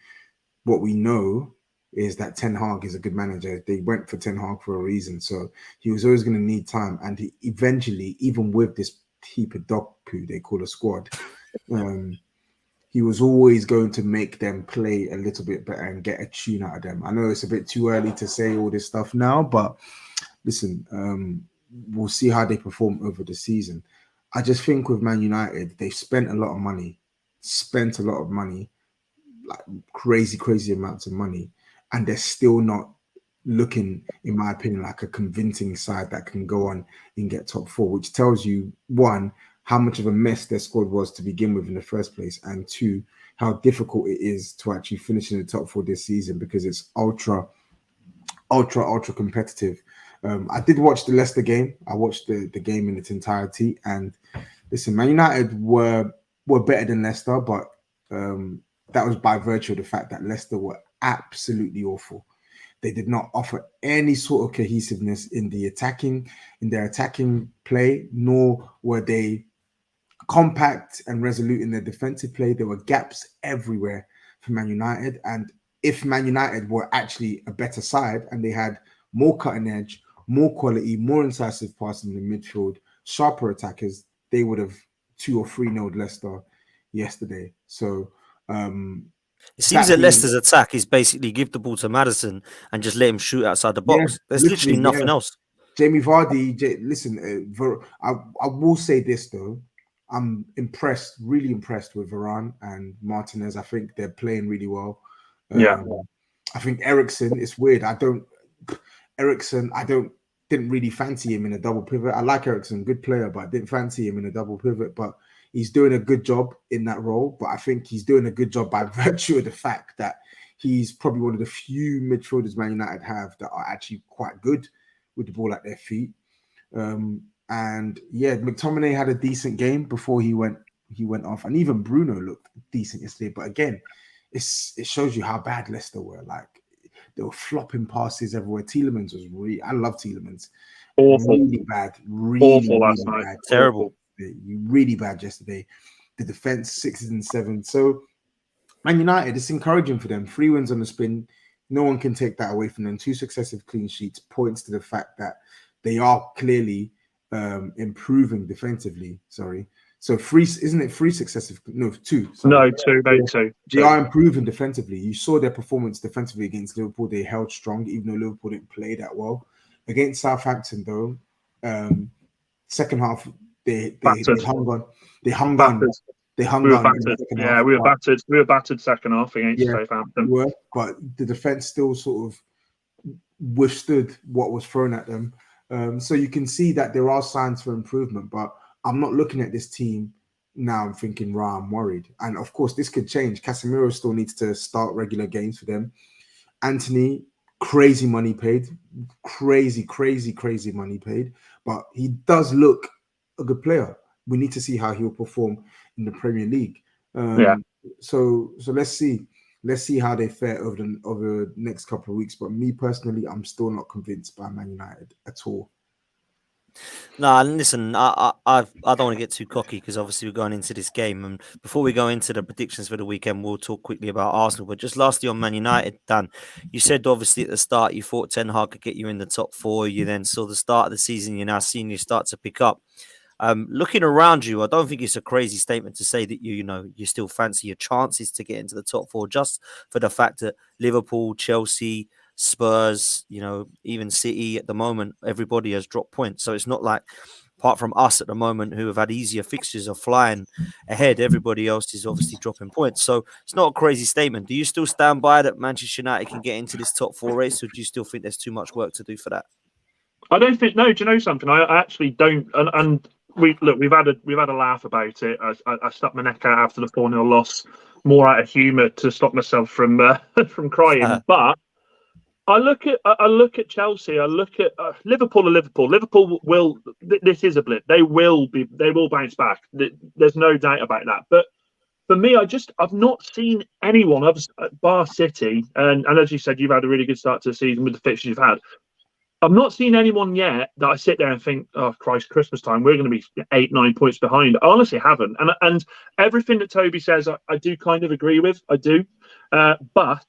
what we know is that Ten Hag is a good manager. They went for Ten Hag for a reason. So he was always going to need time. And he eventually, even with this heap of dog poo they call a squad, he was always going to make them play a little bit better and get a tune out of them. I know it's a bit too early to say all this stuff now, but listen, we'll see how they perform over the season. I just think with Man United, they've spent a lot of money, like crazy amounts of money, and they're still not looking, in my opinion, like a convincing side that can go on and get top four, which tells you, one, how much of a mess their squad was to begin with in the first place, and two, how difficult it is to actually finish in the top four this season because it's ultra competitive. I did watch the Leicester game. I watched the game in its entirety, and listen, Man United were better than Leicester, but that was by virtue of the fact that Leicester were absolutely awful. They did not offer any sort of cohesiveness in their attacking play, nor were they compact and resolute in their defensive play. There were gaps everywhere for Man United. And if Man United were actually a better side and they had more cutting edge, more quality, more incisive passing in the midfield, sharper attackers, they would have 2 or 3-0'd Leicester yesterday. So it seems that Leicester's attack is basically give the ball to Maddison and just let him shoot outside the box. Yeah, there's literally nothing else. Jamie Vardy, listen, I will say this though. I'm really impressed with Varane and Martinez. I think they're playing really well. I think Eriksen, it's weird. Didn't really fancy him in a double pivot. I like Eriksen, good player, but I didn't fancy him in a double pivot. But he's doing a good job in that role. But I think he's doing a good job by virtue of the fact that he's probably one of the few midfielders Man United have that are actually quite good with the ball at their feet. And yeah, McTominay had a decent game before he went off, and even Bruno looked decent yesterday. But again, it shows you how bad Leicester were. Like they were flopping passes everywhere. Tielemans was I love Tielemans. Awful, really bad, really last night. Bad. Terrible, really bad yesterday. The defense 6s and 7s. So Man United, it's encouraging for them. 3 wins on the spin. No one can take that away from them. 2 successive clean sheets points to the fact that they are clearly improving defensively. Sorry. So 3 successive? No, 2. Sorry. No, 2, mate, 2. They are improving defensively. You saw their performance defensively against Liverpool. They held strong, even though Liverpool didn't play that well. Against Southampton, though, second half they hung on. They hung on. Yeah, we were battered. We were battered second half against Southampton. We were, but the defense still sort of withstood what was thrown at them. So you can see that there are signs for improvement, but I'm not looking at this team now and thinking, I'm worried. And of course, this could change. Casemiro still needs to start regular games for them. Anthony, crazy money paid. Crazy money paid. But he does look a good player. We need to see how he'll perform in the Premier League. So let's see. Let's see how they fare over the next couple of weeks. But me personally, I'm still not convinced by Man United at all. No, listen, I don't want to get too cocky because obviously we're going into this game. And before we go into the predictions for the weekend, we'll talk quickly about Arsenal. But just lastly on Man United, Dan, you said obviously at the start you thought Ten Hag could get you in the top 4. You then saw the start of the season. You're now seeing you start to pick up. Looking around you, I don't think it's a crazy statement to say that you still fancy your chances to get into the top 4 just for the fact that Liverpool, Chelsea, Spurs, even City at the moment, everybody has dropped points. So it's not like, apart from us at the moment who have had easier fixtures are flying ahead, everybody else is obviously dropping points. So it's not a crazy statement. Do you still stand by that Manchester United can get into this top 4 race, or do you still think there's too much work to do for that? I don't think. No, do you know something? I actually don't. And we've had a laugh about it. I stuck my neck out after the 4-0 loss, more out of humour to stop myself from crying. But I look at Chelsea. I look at Liverpool. Liverpool will. This is a blip. They will bounce back. There's no doubt about that. But for me, I've not seen anyone bar City, and as you said, you've had a really good start to the season with the fixtures you've had. I've not seen anyone yet that I sit there and think, oh Christ, Christmas time, we're going to be 8-9 points behind. I honestly haven't, and everything that Toby says, I do kind of agree with. I do, but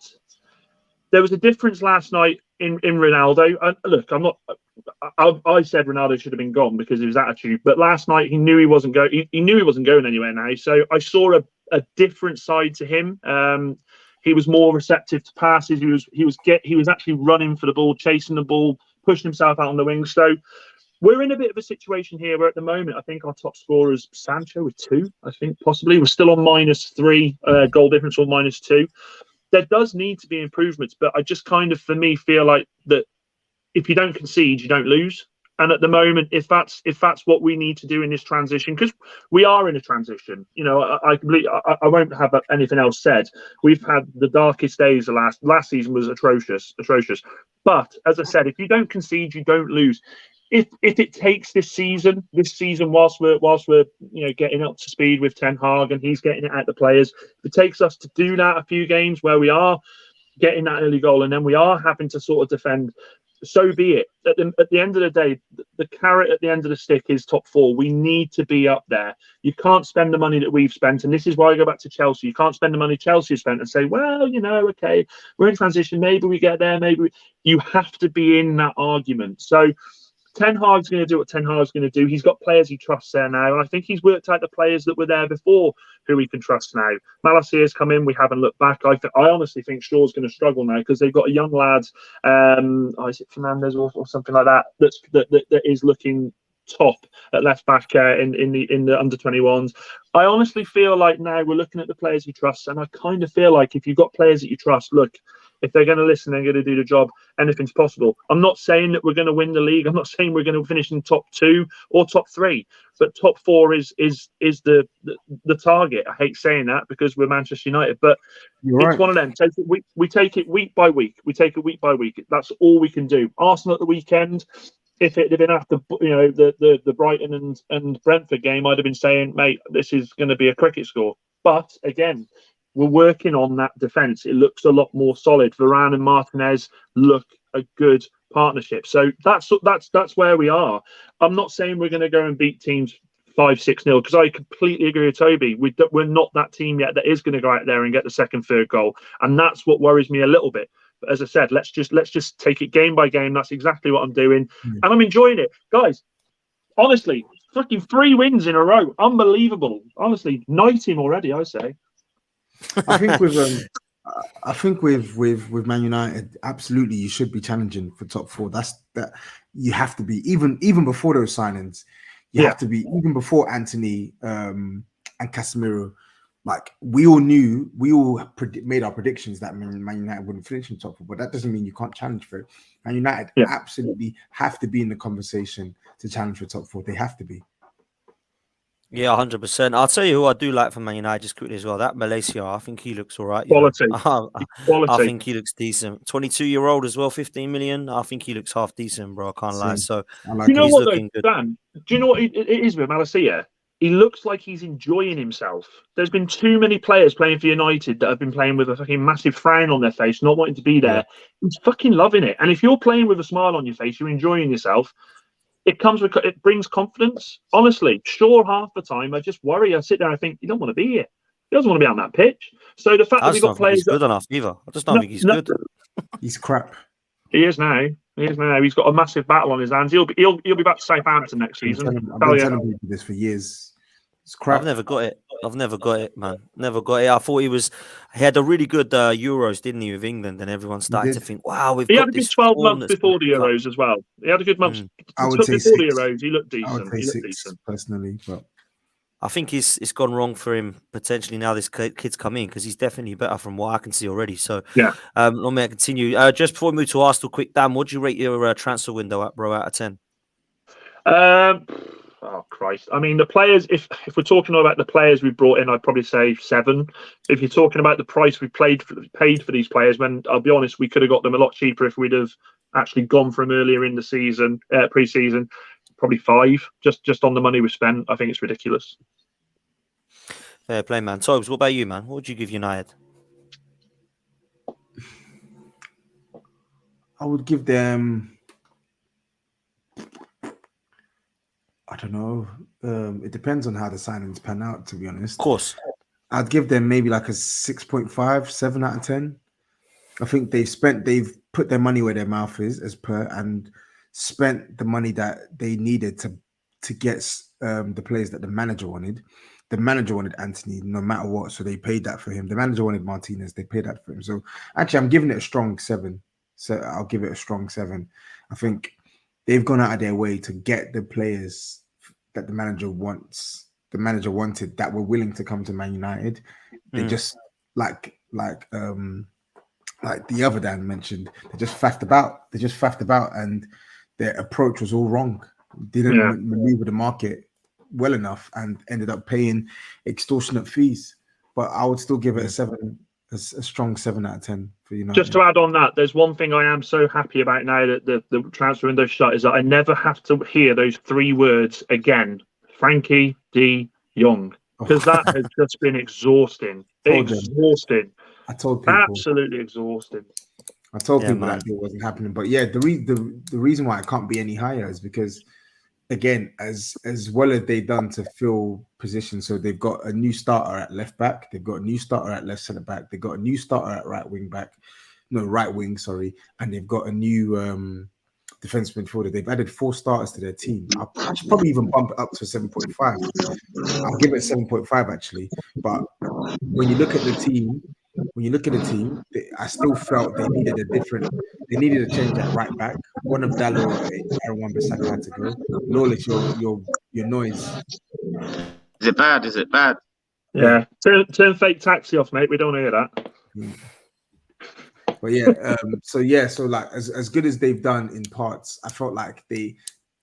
there was a difference last night in Ronaldo. Look, I'm not. I said Ronaldo should have been gone because of his attitude, but last night he knew he wasn't going. He knew he wasn't going anywhere now. So I saw a different side to him. He was more receptive to passes. He was actually running for the ball, chasing the ball, pushing himself out on the wing. So we're in a bit of a situation here where at the moment I think our top scorer is Sancho with 2. I think possibly we're still on -3 goal difference or -2. There does need to be improvements, but I just kind of, for me, feel like that if you don't concede, you don't lose. And at the moment, if that's what we need to do in this transition, because we are in a transition, I won't have anything else said. We've had the darkest days. The last season was atrocious. But as I said, if you don't concede, you don't lose. If it takes this season, whilst we're getting up to speed with Ten Hag and he's getting it at the players, if it takes us to do that a few games where we are getting that early goal and then we are having to sort of defend, so be it. At the end of the day, the carrot at the end of the stick is top 4. We need to be up there. You can't spend the money that we've spent, and this is why I go back to Chelsea. You can't spend the money Chelsea spent and say, well, okay, we're in transition. Maybe we get there. You have to be in that argument. So Ten Hag's going to do what Ten Hag's going to do. He's got players he trusts there now, and I think he's worked out the players that were there before who he can trust now. Malacia's come in. We haven't looked back. I honestly think Shaw's going to struggle now because they've got a young lad, is it Fernandez or something like that, that is looking top at left back in the under 21s. I honestly feel like now we're looking at the players he trusts, and I kind of feel like if you've got players that you trust, look, if they're going to listen, they're going to do the job. Anything's possible. I'm not saying that we're going to win the league. I'm not saying we're going to finish in top 2 or top 3, but top 4 is the target. I hate saying that because we're Manchester United, but it's one of them. We take it week by week. That's all we can do. Arsenal at the weekend. If it had been after the Brighton and Brentford game, I'd have been saying, mate, this is going to be a cricket score. But again, we're working on that defence. It looks a lot more solid. Varane and Martinez look a good partnership. So that's where we are. I'm not saying we're going to go and beat teams 5-6-0 because I completely agree with Toby. We're not that team yet that is going to go out there and get the second, third goal, and that's what worries me a little bit. But as I said, let's just take it game by game. That's exactly what I'm doing, and I'm enjoying it, guys. Honestly, fucking 3 wins in a row, unbelievable. Honestly, knight him already, I say. I think with Man United, absolutely, you should be challenging for top 4. That you have to be even before those signings. You have to be even before Anthony and Casemiro. Like we all made our predictions that Man United wouldn't finish in top 4, but that doesn't mean you can't challenge for it. Man United absolutely have to be in the conversation to challenge for top 4. They have to be. Yeah, 100%. I'll tell you who I do like for Man United just quickly as well. That Malaysia, I think he looks all right. Quality. I think he looks decent. 22-year-old as well, 15 million. I think he looks half decent, bro. I can't lie. So like do you know what, though, Dan? Do you know what it is with Malacia? He looks like he's enjoying himself. There's been too many players playing for United that have been playing with a fucking massive frown on their face, not wanting to be there. He's fucking loving it. And if you're playing with a smile on your face, you're enjoying yourself. It brings confidence. Honestly, sure, half the time I just worry. I sit there and I think, you don't want to be here. He doesn't want to be on that pitch. So the fact that we've got players, he's good enough either. I just don't think he's good. He's crap. He is now. He's got a massive battle on his hands. He'll be back to Southampton next season. I've been telling people this for years. It's crap. I've never got it, man. Never got it. I thought he had a really good Euros, didn't he, with England? And everyone started to think, wow, he had a good 12 months before the Euros as well. He had a good month. I would say before 6. the Euros, he looked decent. I would say 6 personally, but I think it's gone wrong for him potentially now this kid's come in because he's definitely better from what I can see already. So let me continue. Just before we move to Arsenal, quick, Dan, what do you rate your transfer window at, bro, out of 10? Oh Christ! I mean, the players. If we're talking about the players we brought in, I'd probably say 7. If you're talking about the price we paid for these players, when I'll be honest, we could have got them a lot cheaper if we'd have actually gone from earlier in the season, pre-season. Probably 5. Just on the money we spent, I think it's ridiculous. Fair play, man. Tobs, what about you, man? What would you give United? I would give them I don't know. It depends on how the signings pan out, to be honest. Of course. I'd give them maybe like a 6.5, 7 out of 10. I think they've put their money where their mouth is, as per, and spent the money that they needed to get the players that the manager wanted. The manager wanted Anthony no matter what, so they paid that for him. The manager wanted Martinez, they paid that for him. So actually, I'm giving it a strong 7. So I'll give it a strong 7. I think they've gone out of their way to get the players that the manager wants. The manager wanted that were willing to come to Man United. They just like the other Dan mentioned, they just faffed about, and their approach was all wrong. Didn't maneuver the market well enough and ended up paying extortionate fees. But I would still give it a strong 7 out of 10 for United. Just to add on that, there's one thing I am so happy about now that the transfer window shut is that I never have to hear those 3 words again. Frankie de Jong. Because that has just been exhausting. Exhausting. I told people. Absolutely exhausting. I told people that deal wasn't happening. But yeah, the reason why it can't be any higher is because, again, as well as they've done to fill positions, so they've got a new starter at left back, they've got a new starter at left centre back, they've got a new starter at right wing, and they've got a new defense midfielder. They've added 4 starters to their team. I should probably even bump it up to 7.5. I'll give it 7.5 actually. But when you look at the team, I still felt they needed a change at right back. One of Dallo or Aaron Wan-Bissaka had to go. Lawless, your noise. Is it bad? Yeah. Turn fake taxi off, mate. We don't hear that. But yeah, so like as good as they've done in parts, I felt like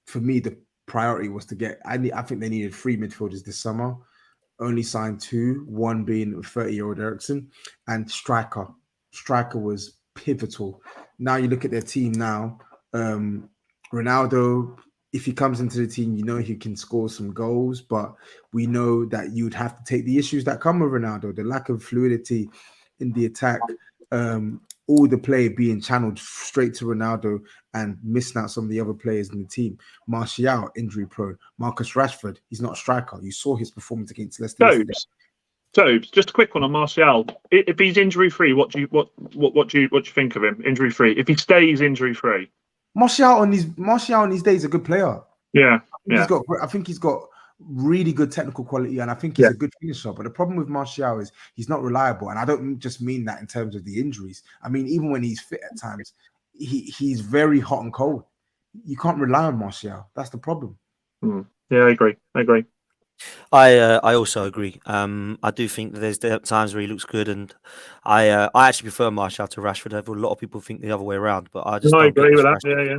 for me, the priority was to get. I think they needed 3 midfielders this summer. Only signed 2, one being 30-year-old Eriksen, and striker. Striker was pivotal. Now you look at their team now. Ronaldo, if he comes into the team, you know he can score some goals, but we know that you'd have to take the issues that come with Ronaldo, the lack of fluidity in the attack, all the play being channeled straight to Ronaldo and missing out some of the other players in the team. Martial, injury prone. Marcus Rashford, he's not a striker. You saw his performance against Leicester. Tobs, just a quick one on Martial. If he's injury free, what do you think of him? Injury free. If he stays injury free, Martial on these days a good player. Yeah, I think he's got really good technical quality, and I think he's a good finisher. But the problem with Martial is he's not reliable, and I don't just mean that in terms of the injuries. I mean, even when he's fit at times, he's very hot and cold. You can't rely on Martial. That's the problem. Yeah, I agree. I also agree. I do think that there's times where he looks good, and I actually prefer Martial to Rashford. A lot of people think the other way around, but I just don't agree with that. Rashford. Yeah.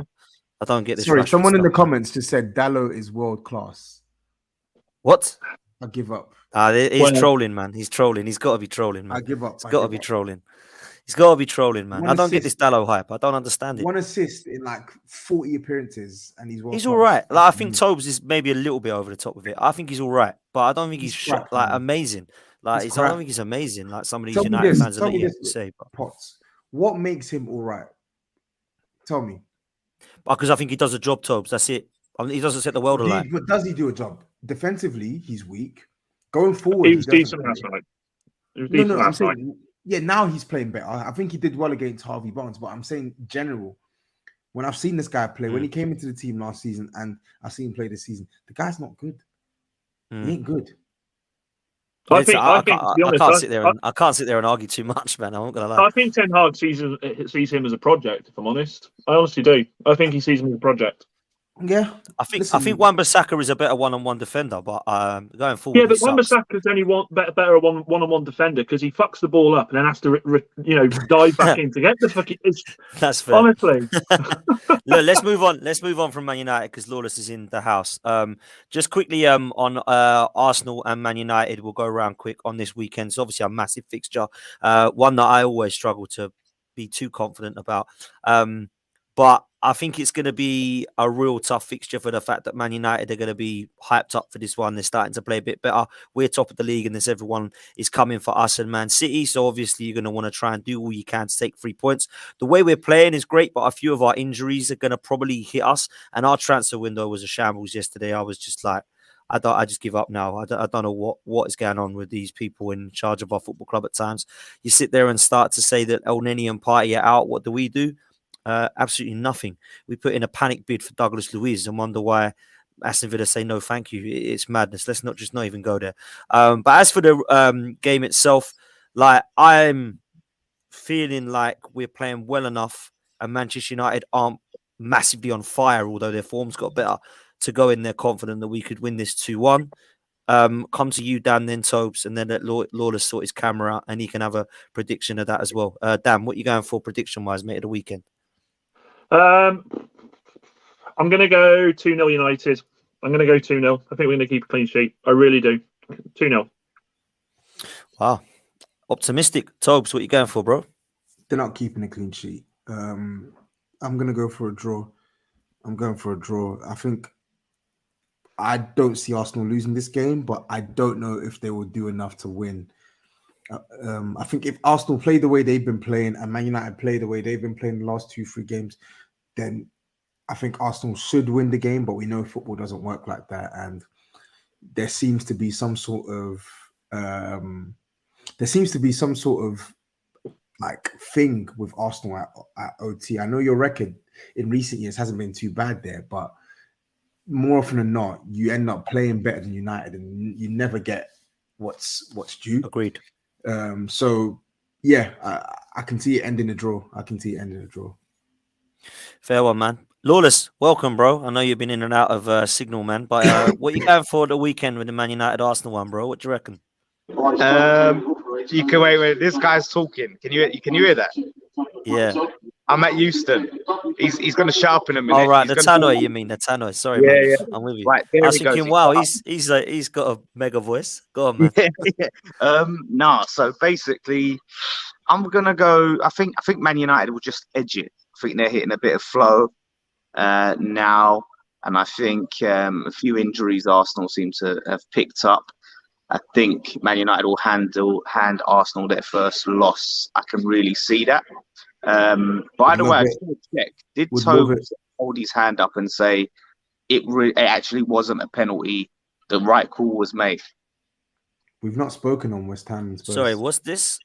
I don't get this. Sorry, Rashford someone in the stuff. comments just said Dallo is world class. What? I give up. He's trolling, man. He's trolling. He's got to be trolling, man. I give up. He's got to be trolling. He's got to be trolling, man. I don't get this Dallo hype. I don't understand it. 1 assist in like 40 appearances, and he's all right. Like, I think Tobs is maybe a little bit over the top with it. I think he's all right, but I don't think he's amazing. Like, I don't think he's amazing. Like some of these United fans are letting you say. Potts, what makes him all right? Tell me. Because I think he does a job, Tobs. That's it. I mean, he doesn't set the world alight. But does he do a job? Defensively, he's weak. Going forward, he was decent last night. No, I'm saying, yeah, now he's playing better. I think he did well against Harvey Barnes, but I'm saying general. When I've seen this guy play, when he came into the team last season, and I've seen him play this season, the guy's not good. He ain't good. I can't sit there and argue too much, man. I'm not gonna lie. I think Ten Hag sees him as a project. If I'm honest, I honestly do. I think he sees him as a project. Yeah, I think Wan-Bissaka is a better one-on-one defender, but going forward, yeah, but Wan-Bissaka is only better one-on-one defender because he fucks the ball up and then has to dive back in to get the fucking. That's fair. Honestly, look, let's move on. Let's move on from Man United because Lawless is in the house. Just quickly on Arsenal and Man United, we'll go around quick on this weekend. It's obviously a massive fixture, one that I always struggle to be too confident about. But I think it's going to be a real tough fixture for the fact that Man United are going to be hyped up for this one. They're starting to play a bit better. We're top of the league, and there's everyone is coming for us and Man City. So obviously, you're going to want to try and do all you can to take 3 points. The way we're playing is great, but a few of our injuries are going to probably hit us. And our transfer window was a shambles yesterday. I was just like, I just give up now. I don't know what is going on with these people in charge of our football club at times. You sit there and start to say that El Neni and Partey are out. What do? Absolutely nothing. We put in a panic bid for Douglas Luiz and wonder why Aston Villa say no thank you. It's madness. Let's not even go there. But as for the game itself, like, I'm feeling like we're playing well enough and Manchester United aren't massively on fire, although their form's got better, to go in there confident that we could win this 2-1. Come to you, Dan, then Tobs, and then let Lawless sort his camera out and he can have a prediction of that as well. Dan, what are you going for prediction-wise, mate, of the weekend? I'm going to go 2-0 United. I'm going to go 2-0. I think we're going to keep a clean sheet. I really do. 2-0. Wow. Optimistic. Tobes, what are you going for, bro? They're not keeping a clean sheet. I'm going to go for a draw. I'm going for a draw. I don't see Arsenal losing this game, but I don't know if they will do enough to win. I think if Arsenal play the way they've been playing and Man United play the way they've been playing the last 2-3 games, then I think Arsenal should win the game, but we know football doesn't work like that. And there seems to be some sort of like thing with Arsenal at OT. I know your record in recent years hasn't been too bad there, but more often than not, you end up playing better than United and you never get what's due. Agreed. So yeah, I can see it ending a draw. Fair one, man. Lawless, welcome, bro. I know you've been in and out of Signal, man. But what are you going for the weekend with the Man United Arsenal one, bro? What do you reckon? You can wait. This guy's talking. Can you hear that? Yeah. I'm at Euston. He's going to shut up in a minute. Oh, right, the tannoy, you mean the tannoy? Sorry, man. Yeah. I'm with you. Right, I was thinking, wow, he's got a mega voice. Go on, man. Yeah. So basically, I'm gonna go. I think Man United will just edge it. I think they're hitting a bit of flow now, and I think a few injuries Arsenal seem to have picked up. I think Man United will hand Arsenal their first loss. I can really see that. By the way, I just want to check. Did Tobs hold his hand up and say it actually wasn't a penalty? The right call was made. We've not spoken on West Ham and Spurs. Sorry, what's this?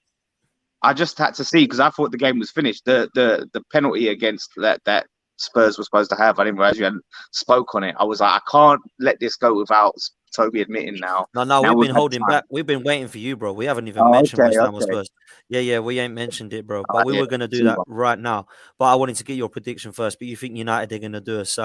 I just had to see because I thought the game was finished. The penalty against that Spurs was supposed to have. I didn't realize you hadn't spoke on it. I was like, I can't let this go without Toby admitting now. No, we've been holding back. We've been waiting for you, bro. We haven't even mentioned West Ham or Spurs. Yeah, we ain't mentioned it, bro. But we were going to do that right now. But I wanted to get your prediction first. But you think United are going to do us?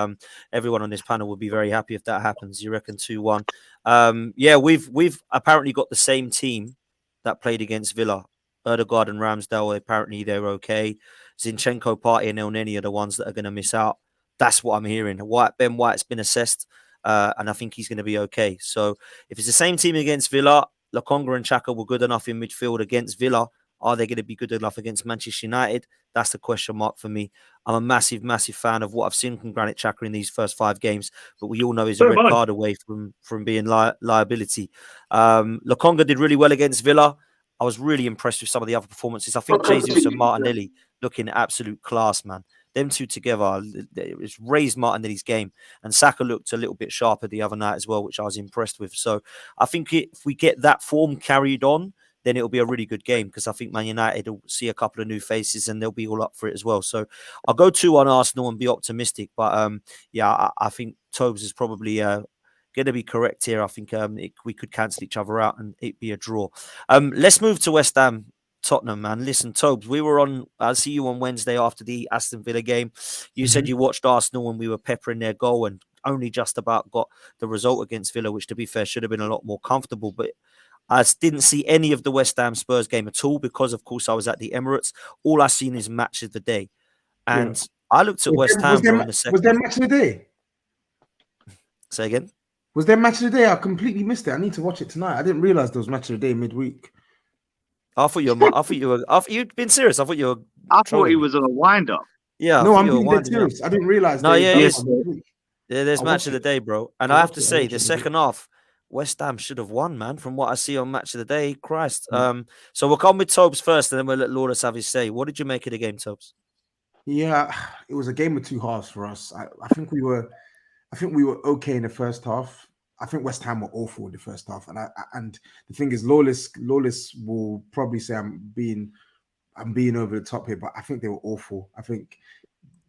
Everyone on this panel would be very happy if that happens. You reckon 2-1? Yeah, we've apparently got the same team that played against Villa. Ødegaard and Ramsdale, apparently they're okay. Zinchenko, Partey and El Neni are the ones that are going to miss out. That's what I'm hearing. Ben White's been assessed, and I think he's going to be okay. So if it's the same team against Villa, Lokonga and Xhaka were good enough in midfield against Villa. Are they going to be good enough against Manchester United? That's the question mark for me. I'm a massive, massive fan of what I've seen from Granit Xhaka in these first 5 games, but we all know he's a red card away from being liability. Lokonga did really well against Villa. I was really impressed with some of the other performances. I think Jesus and Martinelli looking absolute class, man. Them two together, it's raised Martinelli's game. And Saka looked a little bit sharper the other night as well, which I was impressed with. So I think if we get that form carried on, then it'll be a really good game because I think Man United will see a couple of new faces and they'll be all up for it as well. So I'll go 2-1 Arsenal and be optimistic. But yeah, I think Tobes is probably going to be correct here. I think we could cancel each other out and it be a draw. Let's move to West Ham, Tottenham, man. Listen, Tobes, I'll see you on Wednesday after the Aston Villa game. You said you watched Arsenal when we were peppering their goal and only just about got the result against Villa, which to be fair should have been a lot more comfortable. But I didn't see any of the West Ham Spurs game at all because, of course, I was at the Emirates. All I seen is match of the day. And I looked at West Ham in the second. Was there match of the day? Say again? Was there match of the day? I completely missed it. I need to watch it tonight. I didn't realize there was match of the day midweek. I thought you'd been serious. I thought you were. I thought he was on a wind up. Yeah, I No, thought I'm you were being dead winding me up. serious. I didn't realize No, they yeah, done Yes, it yes. on the week. Yeah, there's I match watched of the it. day, bro. And I I have watched to it. I say, watched the it. second half, West Ham should have won, man, from what I see on match of the day. Christ. Mm. So we'll come with Tobes first, and then we'll let Lawless have his say. What did you make of the game, Tobes? Yeah, it was a game of two halves for us. I think we were okay in the first half. I think West Ham were awful in the first half, and the thing is, Lawless will probably say I'm being over the top here, but I think they were awful. I think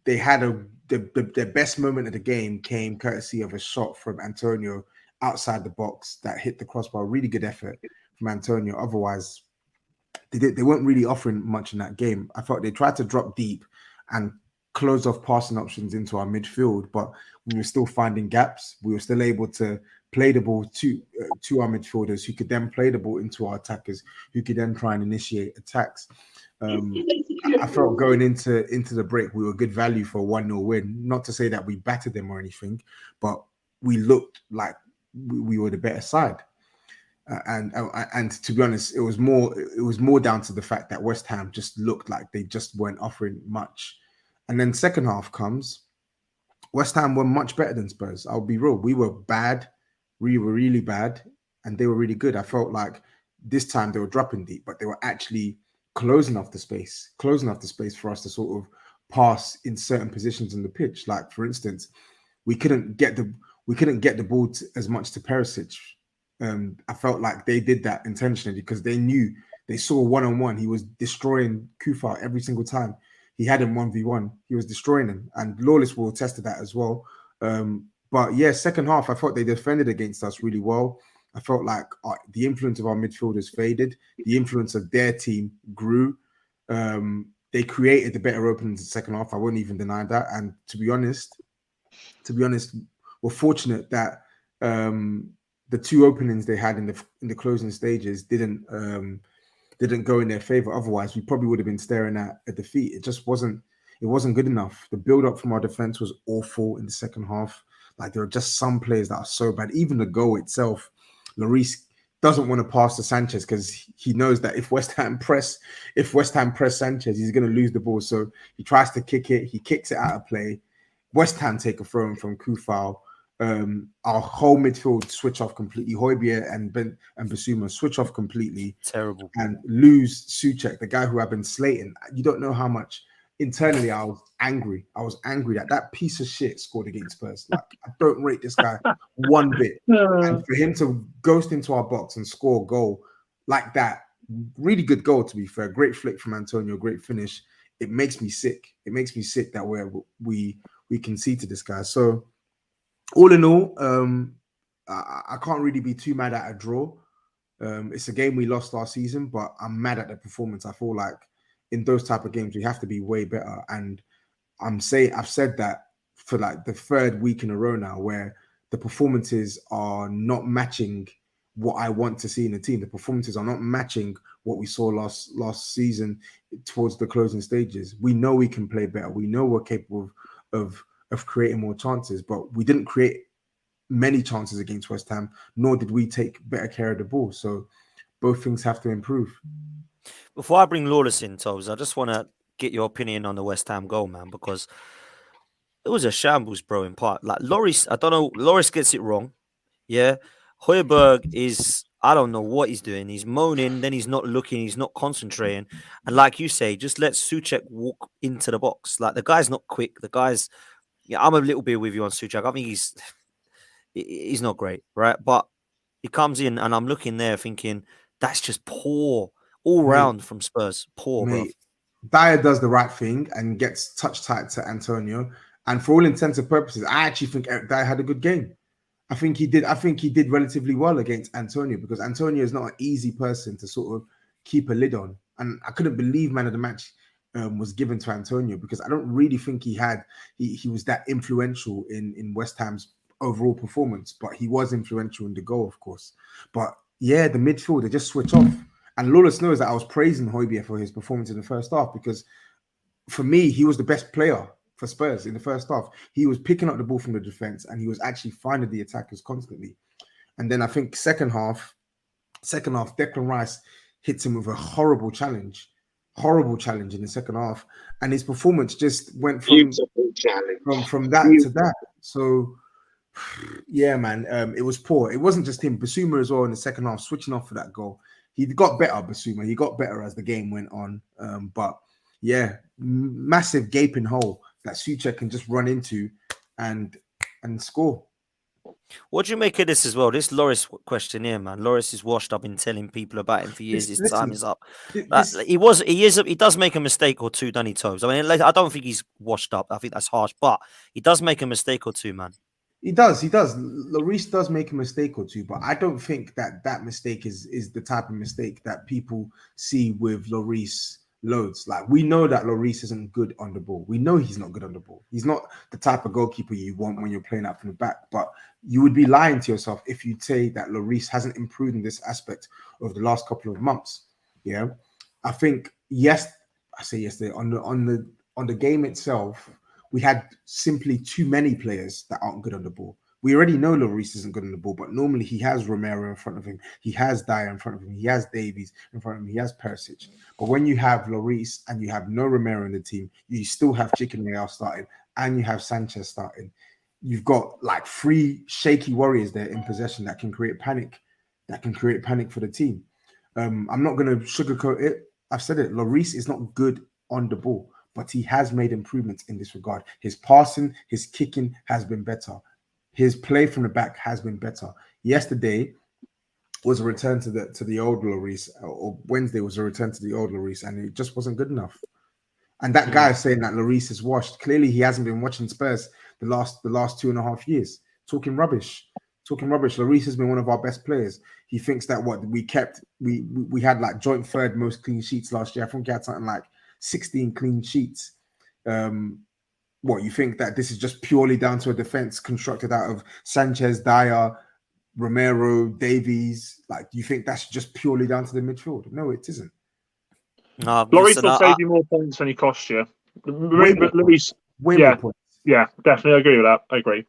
they had their best moment of the game came courtesy of a shot from Antonio outside the box that hit the crossbar. Really good effort from Antonio. Otherwise, they weren't really offering much in that game. I thought they tried to drop deep and close off passing options into our midfield, but we were still finding gaps. We were still able to play the ball to our midfielders, who could then play the ball into our attackers, who could then try and initiate attacks. I felt going into the break, we were good value for a 1-0 win. Not to say that we battered them or anything, but we looked like we were the better side. And to be honest, it was more down to the fact that West Ham just looked like they just weren't offering much. And then second half comes, West Ham were much better than Spurs. I'll be real, we were bad, we were really bad, and they were really good. I felt like this time they were dropping deep, but they were actually closing off the space for us to sort of pass in certain positions in the pitch. Like for instance, we couldn't get the ball as much to Perisic. I felt like they did that intentionally because they saw one-on-one. He was destroying Kufa every single time. He had him 1v1. He was destroying him. And Lawless will attest to that as well. But yeah, second half, I thought they defended against us really well. I felt like the influence of our midfielders faded. The influence of their team grew. They created the better openings in the second half. I won't even deny that. And to be honest, we're fortunate that the two openings they had in the closing stages didn't go in their favor. Otherwise, we probably would have been staring at a defeat. It just wasn't good enough. The build up from our defense was awful in the second half. Like there are just some players that are so bad. Even the goal itself, Lloris doesn't want to pass to Sanchez because he knows that if West Ham press Sanchez, he's going to lose the ball. So he tries to kick it. He kicks it out of play. West Ham take a throw in from Kufal. Our whole midfield switch off completely. Højbjerg and Basuma switch off completely. Terrible. And lose Souček, the guy who I've been slating. You don't know how much internally I was angry. I was angry that piece of shit scored against Spurs. Like, I don't rate this guy one bit. And for him to ghost into our box and score a goal like that, really good goal to be fair. Great flick from Antonio, great finish. It makes me sick. It makes me sick that we concede to this guy. So all in all, I can't really be too mad at a draw. It's a game we lost last season, but I'm mad at the performance. I feel like in those type of games, we have to be way better. And I've said that for like the third week in a row now, where the performances are not matching what I want to see in the team. The performances are not matching what we saw last season towards the closing stages. We know we can play better. We know we're capable of creating more chances, but we didn't create many chances against West Ham, nor did we take better care of the ball. So both things have to improve. Before I bring Lawless in, Tobs, I just want to get your opinion on the West Ham goal, man, because it was a shambles, bro, in part. Like Lloris, I don't know, Lloris gets it wrong. Yeah. Højbjerg is, I don't know what he's doing. He's moaning, then he's not looking, he's not concentrating. And like you say, just let Souček walk into the box. Like the guy's not quick. The guy's, yeah, I'm a little bit with you on Souček. I think he's not great, right? But he comes in and I'm looking there thinking, that's just poor all round from Spurs. Poor, bro. Dyer does the right thing and gets touch tight to Antonio. And for all intents and purposes, I actually think Eric Dyer had a good game. I think he did relatively well against Antonio because Antonio is not an easy person to sort of keep a lid on. And I couldn't believe man of the match was given to Antonio because I don't really think he was that influential in West Ham's overall performance, but he was influential in the goal, of course. But yeah, the midfield, they just switch off. And Lawless knows that I was praising Højbjerg for his performance in the first half because for me, he was the best player for Spurs in the first half. He was picking up the ball from the defense and he was actually finding the attackers constantly. And then I think second half, Declan Rice hits him with a horrible challenge horrible challenge in the second half, and his performance just went Beautiful challenge. from that to that. So yeah, man, it was poor. It wasn't just him. Basuma as well in the second half, switching off for that goal. He got better, Basuma. He got better as the game went on. But yeah, massive gaping hole that Souček can just run into and score. What do you make of this as well? This Lloris question here, man. Lloris is washed. I've been telling people about him for years. His time is up. He does make a mistake or two, doesn't he, Tobs? I mean, like, I don't think he's washed up. I think that's harsh, but he does make a mistake or two, man. He does. Lloris does make a mistake or two, but I don't think that mistake is the type of mistake that people see with Lloris loads. Like, we know that Lloris isn't good on the ball. We know he's not good on the ball. He's not the type of goalkeeper you want when you're playing out from the back. But you would be lying to yourself if you say that Lloris hasn't improved in this aspect over the last couple of months. Yeah, I think yesterday on the game itself, we had simply too many players that aren't good on the ball. We already know Lloris isn't good on the ball, but normally he has Romero in front of him. He has Dyer in front of him. He has Davies in front of him. He has Perisic. But when you have Lloris and you have no Romero in the team, you still have Chicken Real starting and you have Sanchez starting. You've got like 3 shaky warriors there in possession that can create panic. For the team. I'm not going to sugarcoat it. I've said it. Lloris is not good on the ball, but he has made improvements in this regard. His passing, his kicking has been better. His play from the back has been better. Yesterday was a return to the old Lloris, or Wednesday was a return to the old Lloris, and it just wasn't good enough. And that guy saying that Lloris is washed, clearly he hasn't been watching Spurs the last 2.5 years. Talking rubbish. Lloris has been one of our best players. He thinks that we had like joint third most clean sheets last year. I think he had something like 16 clean sheets. What, you think that this is just purely down to a defense constructed out of Sanchez, Dyer, Romero, Davies? Like, do you think that's just purely down to the midfield? No, it isn't. No, Lloris will save you more points than he costs you. Way more points. Yeah, definitely. I agree with that. I agree.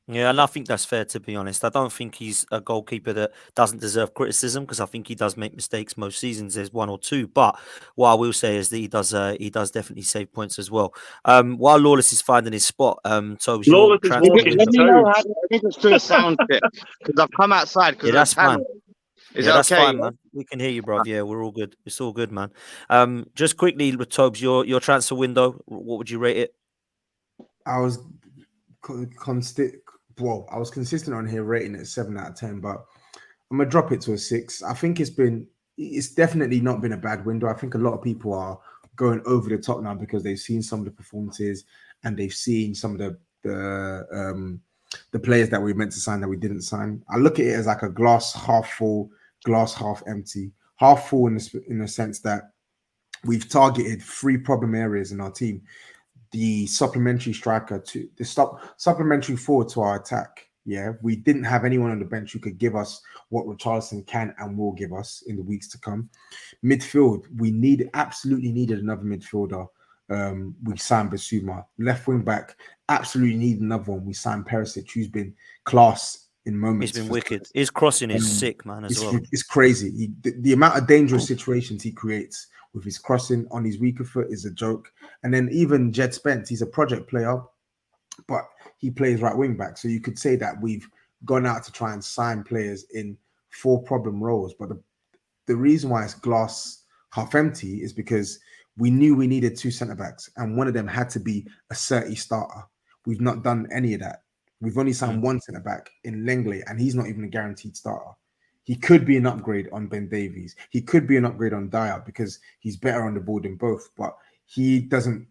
Yeah, and I think that's fair, to be honest. I don't think he's a goalkeeper that doesn't deserve criticism, because I think he does make mistakes most seasons. There's 1 or 2, but what I will say is that he does definitely save points as well. While Lawless is finding his spot, Tobs, Lawless is walking Let his me know toes. how to do a sound check, because I've come outside. Yeah, that's fine. Is Yeah, that that's okay? fine, man. We can hear you, bro. Yeah, we're all good. It's all good, man. Just quickly with Tobs, your transfer window, what would you rate it? I was consistent on here rating it 7 out of 10, but I'm gonna drop it to a 6. I think it's definitely not been a bad window. I think a lot of people are going over the top now because they've seen some of the performances and they've seen some of the players that we meant to sign that we didn't sign. I look at it as like a glass half full, glass half empty. Half full in the sense that we've targeted 3 problem areas in our team. The supplementary striker to the supplementary forward to our attack. Yeah, we didn't have anyone on the bench who could give us what Richarlison can and will give us in the weeks to come. Midfield, we absolutely needed another midfielder. We signed Basuma. Left wing back, absolutely need another one. We signed Perisic, who's been class in moments. He's been wicked. His crossing is sick, man, as well. It's crazy. The amount of dangerous situations he creates with his crossing on his weaker foot is a joke. And then even Jed Spence, he's a project player, but he plays right wing back. So you could say that we've gone out to try and sign players in 4 problem roles. But the reason why it's glass half empty is because we knew we needed 2 centre backs, and one of them had to be a 30 starter. We've not done any of that. We've only signed 1 centre back in Lenglet, and he's not even a guaranteed starter. He could be an upgrade on Ben Davies. He could be an upgrade on Dyer because he's better on the ball than both, but he doesn't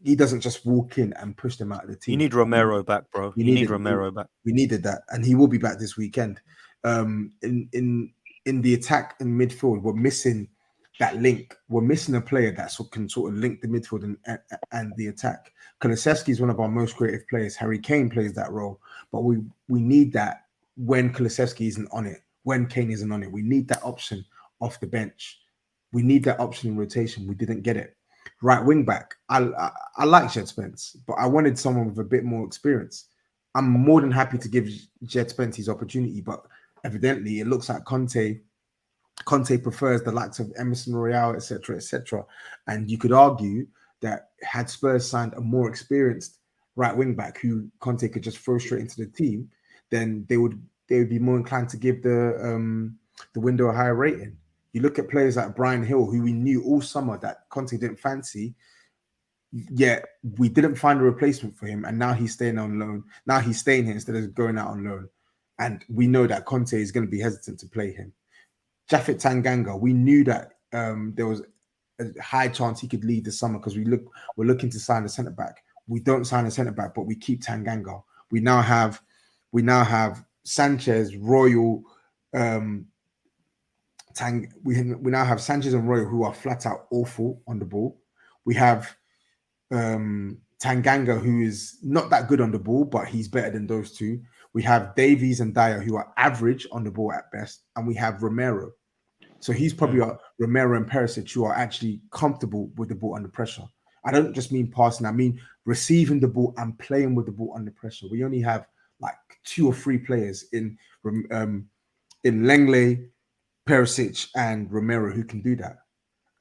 just walk in and push them out of the team. You need Romero back, bro. You need Romero back. We needed that, and he will be back this weekend. In the attack and midfield, we're missing that link. We're missing a player that can sort of link the midfield and the attack. Kulusevski is one of our most creative players. Harry Kane plays that role, but we need that when Kulusevski isn't on it, when Kane isn't on it. We need that option off the bench. We need that option in rotation. We didn't get it. Right wing back, I like Jed Spence, but I wanted someone with a bit more experience. I'm more than happy to give Jed Spence his opportunity, but evidently it looks like Conte Conte prefers the likes of Emerson Royale, etc., etc. And you could argue that had Spurs signed a more experienced right wing back who Conte could just throw straight into the team, then they would be more inclined to give the window a higher rating. You look at players like Brian Hill, who we knew all summer that Conte didn't fancy, yet we didn't find a replacement for him, and now he's staying on loan. Now he's staying here instead of going out on loan, and we know that Conte is going to be hesitant to play him. Japhet Tanganga, we knew that there was a high chance he could leave this summer because we're looking to sign a centre back. We don't sign a centre back, but we keep Tanganga. We now have Sanchez, Royal, we now have Sanchez and Royal, who are flat out awful on the ball. We have Tanganga, who is not that good on the ball, but he's better than those two. We have Davies and Dyer, who are average on the ball at best, and we have Romero. So he's probably Romero and Perisic, who are actually comfortable with the ball under pressure. I don't just mean passing; I mean receiving the ball and playing with the ball under pressure. We only have like 2 or 3 players in Lenglet, Perisic, and Romero who can do that.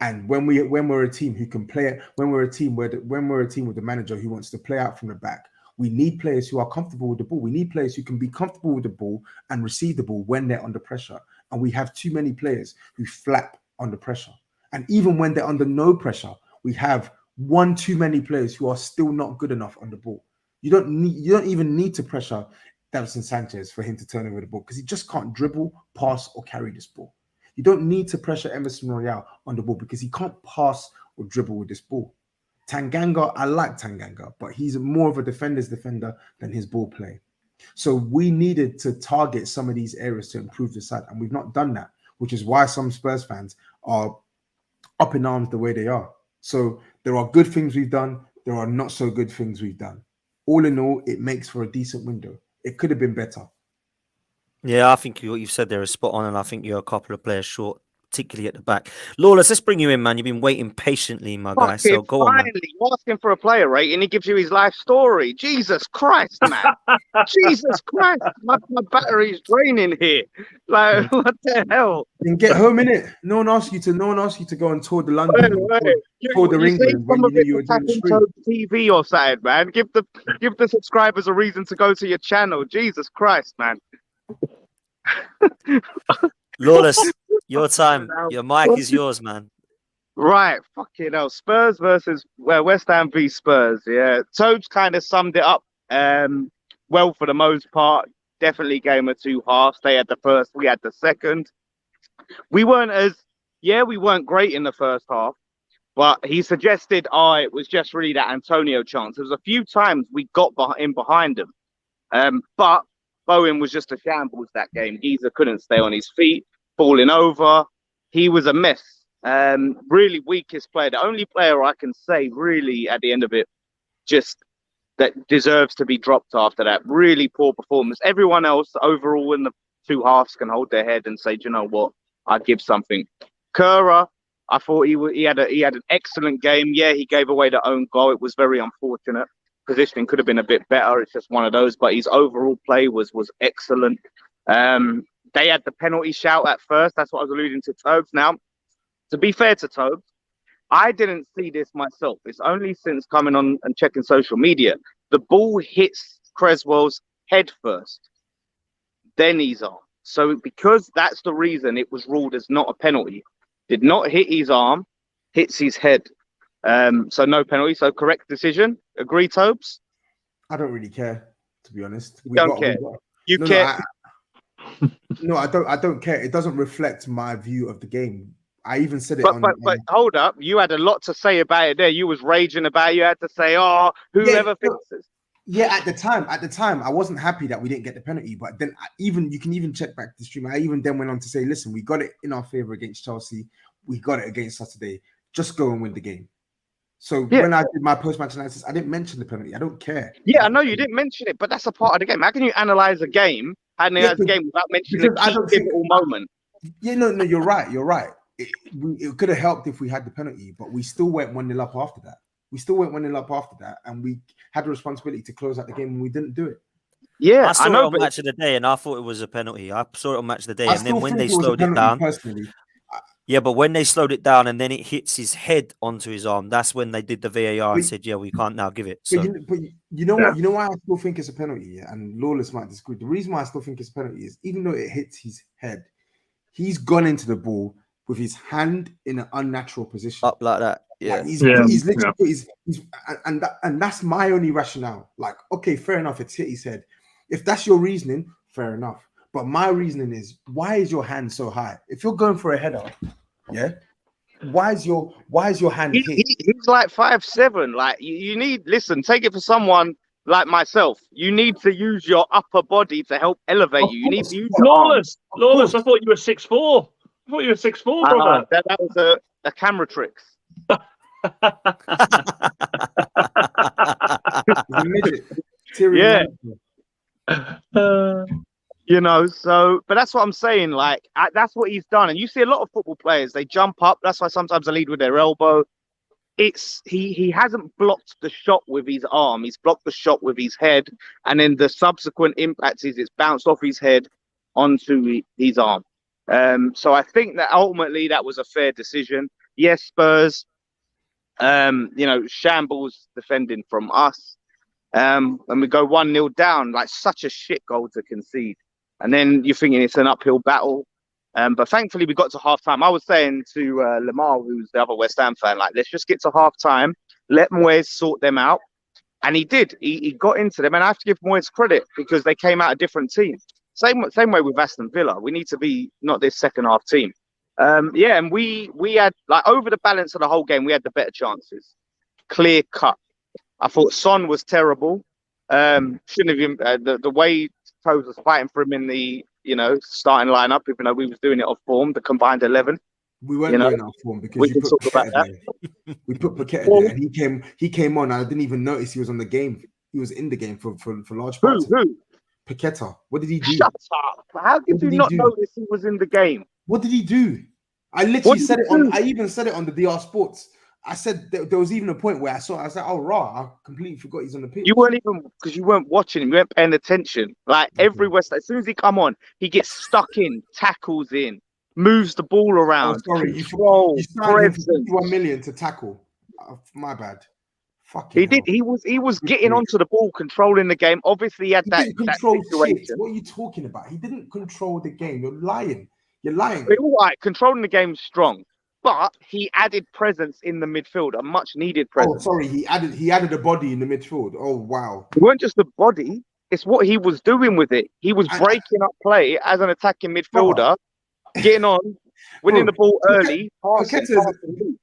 And when we're a team who can play it, when we're a team with the manager who wants to play out from the back, we need players who are comfortable with the ball. We need players who can be comfortable with the ball and receive the ball when they're under pressure. And we have too many players who flap under pressure. And even when they're under no pressure, we have one too many players who are still not good enough on the ball. You don't even need to pressure Davinson Sanchez for him to turn over the ball because he just can't dribble, pass, or carry this ball. You don't need to pressure Emerson Royale on the ball because he can't pass or dribble with this ball. Tanganga, I like Tanganga, but he's more of a defender's defender than his ball play. So we needed to target some of these areas to improve the side, and we've not done that, which is why some Spurs fans are up in arms the way they are. So there are good things we've done. There are not so good things we've done. All in all, it makes for a decent window. It could have been better. Yeah, I think what you've said there is spot on, and I think you're a couple of players short, particularly at the back. Lawless, let's bring you in, man. You've been waiting patiently, my guy. So go on, man. Finally, you're asking for a player rating. He gives you his life story. Jesus Christ, man. Jesus Christ. My battery's draining here. Like, what the hell? Then get home, innit? No one asked you to go and tour the London, tour the England when you knew you were doing the street. TV or something, man. Give the subscribers a reason to go to your channel. Jesus Christ, man. Lawless, your time. Your mic is yours, man. Right, fucking hell. Spurs versus West Ham v Spurs. Yeah, Tobs kind of summed it up well for the most part. Definitely game of 2 halves. They had the first, we had the second. We weren't great in the first half, but he suggested, it was just really that Antonio chance. There was a few times we got in behind him, but Bowen was just a shambles that game. Giza couldn't stay on his feet, falling over. He was a mess. Really weakest player. The only player I can say really at the end of it, just that deserves to be dropped after that. Really poor performance. Everyone else overall in the 2 halves can hold their head and say, do you know what? I'd give something. Kura, I thought he had an excellent game. Yeah, he gave away the own goal. It was very unfortunate. Positioning could have been a bit better. It's just one of those, but his overall play was excellent. They had the penalty shout at first. That's what I was alluding to Tobs. Now, to be fair to Tobs, I didn't see this myself. It's only since coming on and checking social media. The ball hits Creswell's head first, then his arm. So because that's the reason it was ruled as not a penalty. Did not hit his arm, hits his head. So no penalty. So correct decision. Agree, Tobes? I don't really care, to be honest. You don't care. You care. No, I don't care. It doesn't reflect my view of the game. I even said it. But hold up, you had a lot to say about it there. You was raging about it. You had to say, whoever fixes. Yeah, at the time, I wasn't happy that we didn't get the penalty. But then you can even check back the stream. I even then went on to say, listen, we got it in our favor against Chelsea. We got it against Saturday. Just go and win the game. So when I did my post-match analysis, I didn't mention the penalty. I don't care. Yeah, I know you didn't mention it, but that's a part of the game. How can you analyze a game, without mentioning a key pivotal moment? Yeah, no, you're right. You're right. It could have helped if we had the penalty, but we still went 1-0 up after that. And we had the responsibility to close out the game, and we didn't do it. Yeah, I saw it on Match of the Day, and I thought it was a penalty. I saw it on Match of the Day, and then when they slowed it down, personally. Yeah, but when they slowed it down and then it hits his head onto his arm, that's when they did the VAR and But- said, "Yeah, we can't now give it." But So you know what? You know why I still think it's a penalty, yeah? And Lawless might disagree. The reason why I still think it's a penalty is even though it hits his head, he's gone into the ball with his hand in an unnatural position. up like that, yeah. Like he's Yeah, literally put his and that's my only rationale. Like, okay, fair enough, it's hit his head. If that's your reasoning, fair enough. But my reasoning is, why is your hand so high? If you're going for a header, yeah, why is your hand hit? He's like 5'7". Like you need, listen, take it for someone like myself. You need to use your upper body to help elevate you. You need to use your arms. Lawless, I thought you were 6'4". I thought you were 6'4", brother. That was a camera tricks. He's a midget. Yeah. Tyrion You know, so, but that's what I'm saying. Like, that's what he's done. And you see a lot of football players, they jump up. That's why sometimes they lead with their elbow. It's he hasn't blocked the shot with his arm. He's blocked the shot with his head. And then the subsequent impact is it's bounced off his head onto his arm. So I think that ultimately that was a fair decision. Yes, Spurs, shambles defending from us. And we go 1-0 down, like such a shit goal to concede. And then you're thinking it's an uphill battle. But thankfully, we got to half-time. I was saying to Lamar, who's the other West Ham fan, like, let's just get to half-time, let Moyes sort them out. And he did. He got into them. And I have to give Moyes credit because they came out a different team. Same way with Aston Villa. We need to be not this second-half team. And we had, like, over the balance of the whole game, we had the better chances. Clear cut. I thought Son was terrible. Shouldn't have even the way Tobs was fighting for him in the starting lineup, even though we was doing it off form, the combined 11. We weren't doing our form because we you can put talk about Paqueta there. We put Paqueta there, and he came on. And I didn't even notice he was on the game. He was in the game for large parts. Who? Paqueta. What did he do? Shut up! How did you not notice he was in the game? What did he do? I literally said it on. I even said it on the DR Sports. I said there was even a point where I was like, oh, raw. I completely forgot he's on the pitch. You weren't even, because you weren't watching him. You weren't paying attention. Like every West, as soon as he come on, he gets stuck in, tackles in, moves the ball around. Oh, sorry, control, you signed him for 51 million to tackle. My bad. Fucking he did. He was getting onto the ball, controlling the game. Obviously, he had that situation. Shit. What are you talking about? He didn't control the game. You're lying. You're lying. All right, controlling the game strong. But he added presence in the midfield, a much needed presence. Oh, sorry, he added a body in the midfield. Oh, wow. It weren't just the body, it's what he was doing with it. He was breaking up play as an attacking midfielder, getting on, winning the ball early.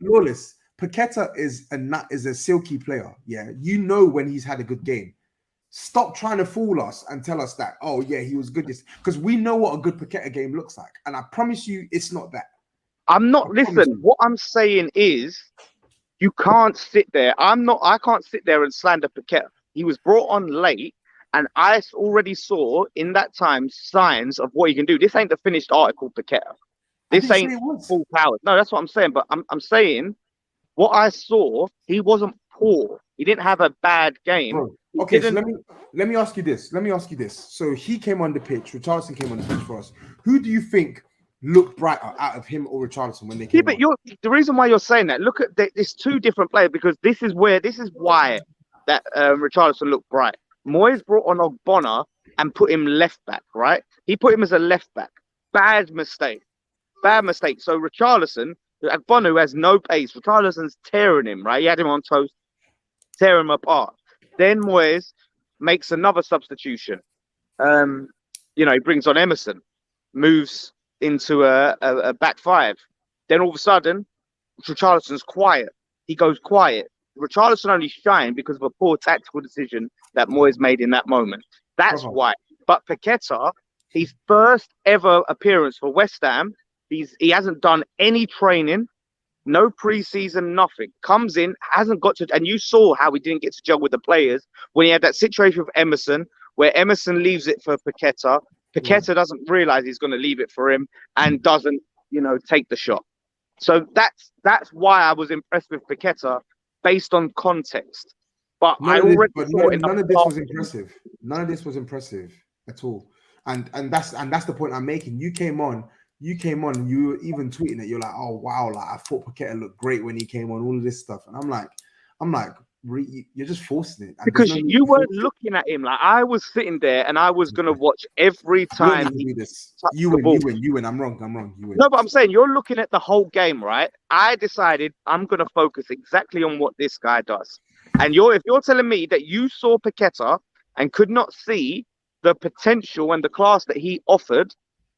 Lawless. Paqueta is a silky player. Yeah, you know when he's had a good game. Stop trying to fool us and tell us that, oh, yeah, he was good. Because we know what a good Paqueta game looks like. And I promise you, it's not that. Listen, what I'm saying is you can't sit there. I can't sit there and slander Paqueta. He was brought on late, and I already saw in that time signs of what he can do. This ain't the finished article, Paqueta. This ain't full powers. No, that's what I'm saying. But I'm saying what I saw, he wasn't poor. He didn't have a bad game. Bro, okay, so let me ask you this. So he came on the pitch. Richarlison came on the pitch for us. Who do you think looked brighter out of him or Richarlison when they came on? The reason why you're saying that, look at this two different players, because this is why that Richarlison looked bright. Moyes brought on Ogbonna and put him left back, right? He put him as a left back. Bad mistake. So Richarlison, Ogbonna has no pace. Richarlison's tearing him, right? He had him on toast, tearing him apart. Then Moyes makes another substitution. He brings on Emerson, moves into a back five. Then all of a sudden, Richarlison's quiet. He goes quiet. Richarlison only shined because of a poor tactical decision that Moyes made in that moment. That's why. But Paqueta, his first ever appearance for West Ham, he hasn't done any training, no preseason, nothing. Comes in, hasn't got to, and you saw how he didn't get to gel with the players when he had that situation with Emerson, where Emerson leaves it for Paqueta. Paqueta doesn't realize he's going to leave it for him and doesn't, take the shot. So that's why I was impressed with Paqueta based on context. But none of this was impressive. None of this was impressive at all. And that's the point I'm making. You came on you came on, you were even tweeting it. You're like, oh wow, like I thought Paqueta looked great when he came on, all of this stuff, and I'm like, you're just forcing it. And Because there's no need you to weren't force it. looking at him. Like I was sitting there and I was gonna watch every You don't time need to he do this. touched You the win, ball. you win. I'm wrong. You win. No, but I'm saying you're looking at the whole game, right? I decided I'm gonna focus exactly on what this guy does. And if you're telling me that you saw Paqueta and could not see the potential and the class that he offered,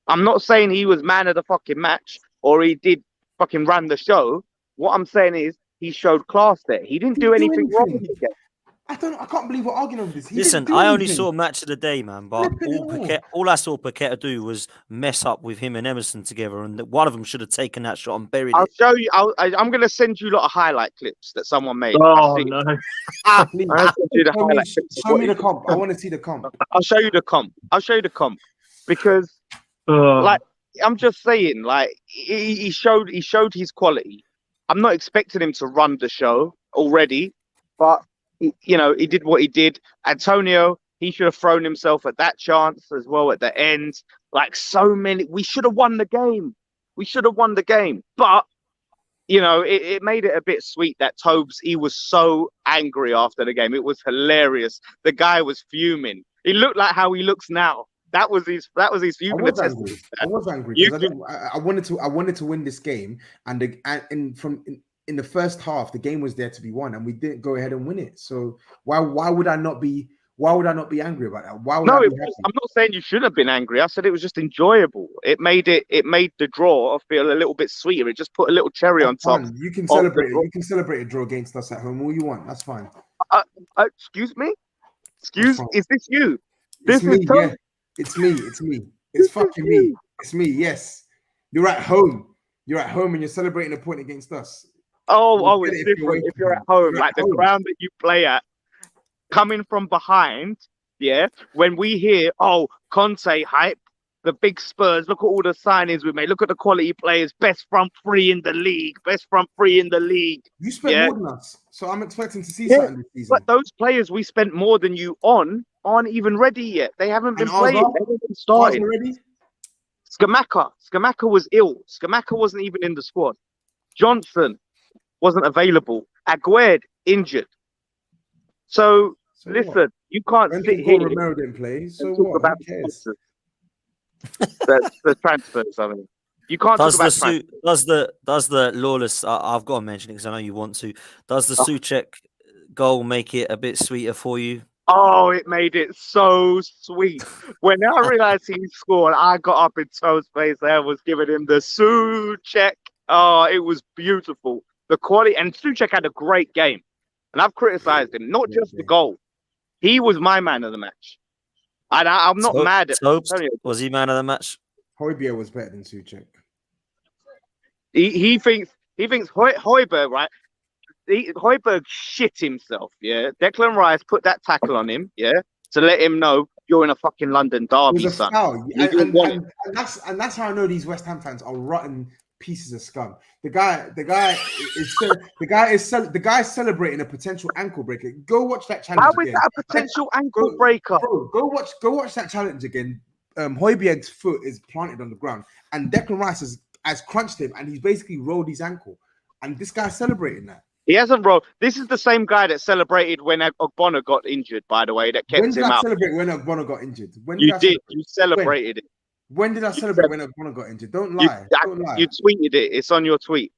I'm not saying he was man of the fucking match or he did fucking run the show. What I'm saying is he showed class there. He didn't do anything wrong in the game. I can't believe we're arguing over this. Listen, I only saw match of the day, man. But Flipping all I saw Paqueta do was mess up with him and Emerson together, and one of them should have taken that shot and buried I'll it. show you. I'm going to send you a lot of highlight clips that someone made. Oh no! Please. I'll send you the highlight clips of Show what me he the comp. I want to see the comp. I'll show you the comp because, like, I'm just saying, like, he showed his quality. I'm not expecting him to run the show already, but he did what he did. Antonio, he should have thrown himself at that chance as well at the end. Like so many, we should have won the game. But it made it a bit sweet that Tobs, he was so angry after the game. It was hilarious. The guy was fuming. He looked like how he looks now. That was his fuming. I was angry because I wanted to win this game, and in the first half, the game was there to be won, and we didn't go ahead and win it. So why would I not be angry about that? Why would I be happy? I'm not saying you should have been angry. I said it was just enjoyable. It made the draw feel a little bit sweeter. It just put a little cherry on top. You can celebrate it. You can celebrate a draw against us at home all you want. That's fine. Excuse me? Is this you? It's me. Yeah. It's me. It's fucking me. It's me. Yes. You're at home. And you're celebrating a point against us. Oh, it's different if you're at home. Like the ground that you play at, coming from behind, yeah. When we hear, Conte hype, the big Spurs, look at all the signings we made. Look at the quality players. Best front three in the league. You spent more than us. So I'm expecting to see something this season. But those players we spent more than you on aren't even ready yet. They haven't been playing. They haven't been started. Scamacca was ill. Scamacca wasn't even in the squad. Johnson wasn't available. Aguerd injured. So listen, what? You can't sit here. Romero didn't play. So talk about the transfers. I mean, you can't talk about transfers. Does the Lawless? I've got to mention it because I know you want to. Does the Souček goal make it a bit sweeter for you? Oh, it made it so sweet. When I realized he scored, I got up in Toes' face. I was giving him the Souček. Oh, it was beautiful. The quality, and Souček had a great game. And I've criticized him, not just the goal. He was my man of the match. And I'm not mad at Tobs. Was he man of the match? Højbjerg was better than Souček. He thinks Højbjerg, right? Højbjerg shit himself, yeah. Declan Rice put that tackle on him, yeah, to let him know you're in a fucking London derby, son. And that's how I know these West Ham fans are rotten pieces of scum. The guy is celebrating a potential ankle breaker. Go watch that challenge. How is that a potential ankle breaker? Bro, go watch that challenge again. Højbjerg's foot is planted on the ground, and Declan Rice has crunched him, and he's basically rolled his ankle. And this guy's celebrating that. He hasn't rolled. This is the same guy that celebrated when Ogbonna got injured, by the way, that kept him out. When did I celebrate when Ogbonna got injured? You celebrated it. When did I celebrate when Ogbonna got injured? Don't lie. You tweeted it. It's on your tweet.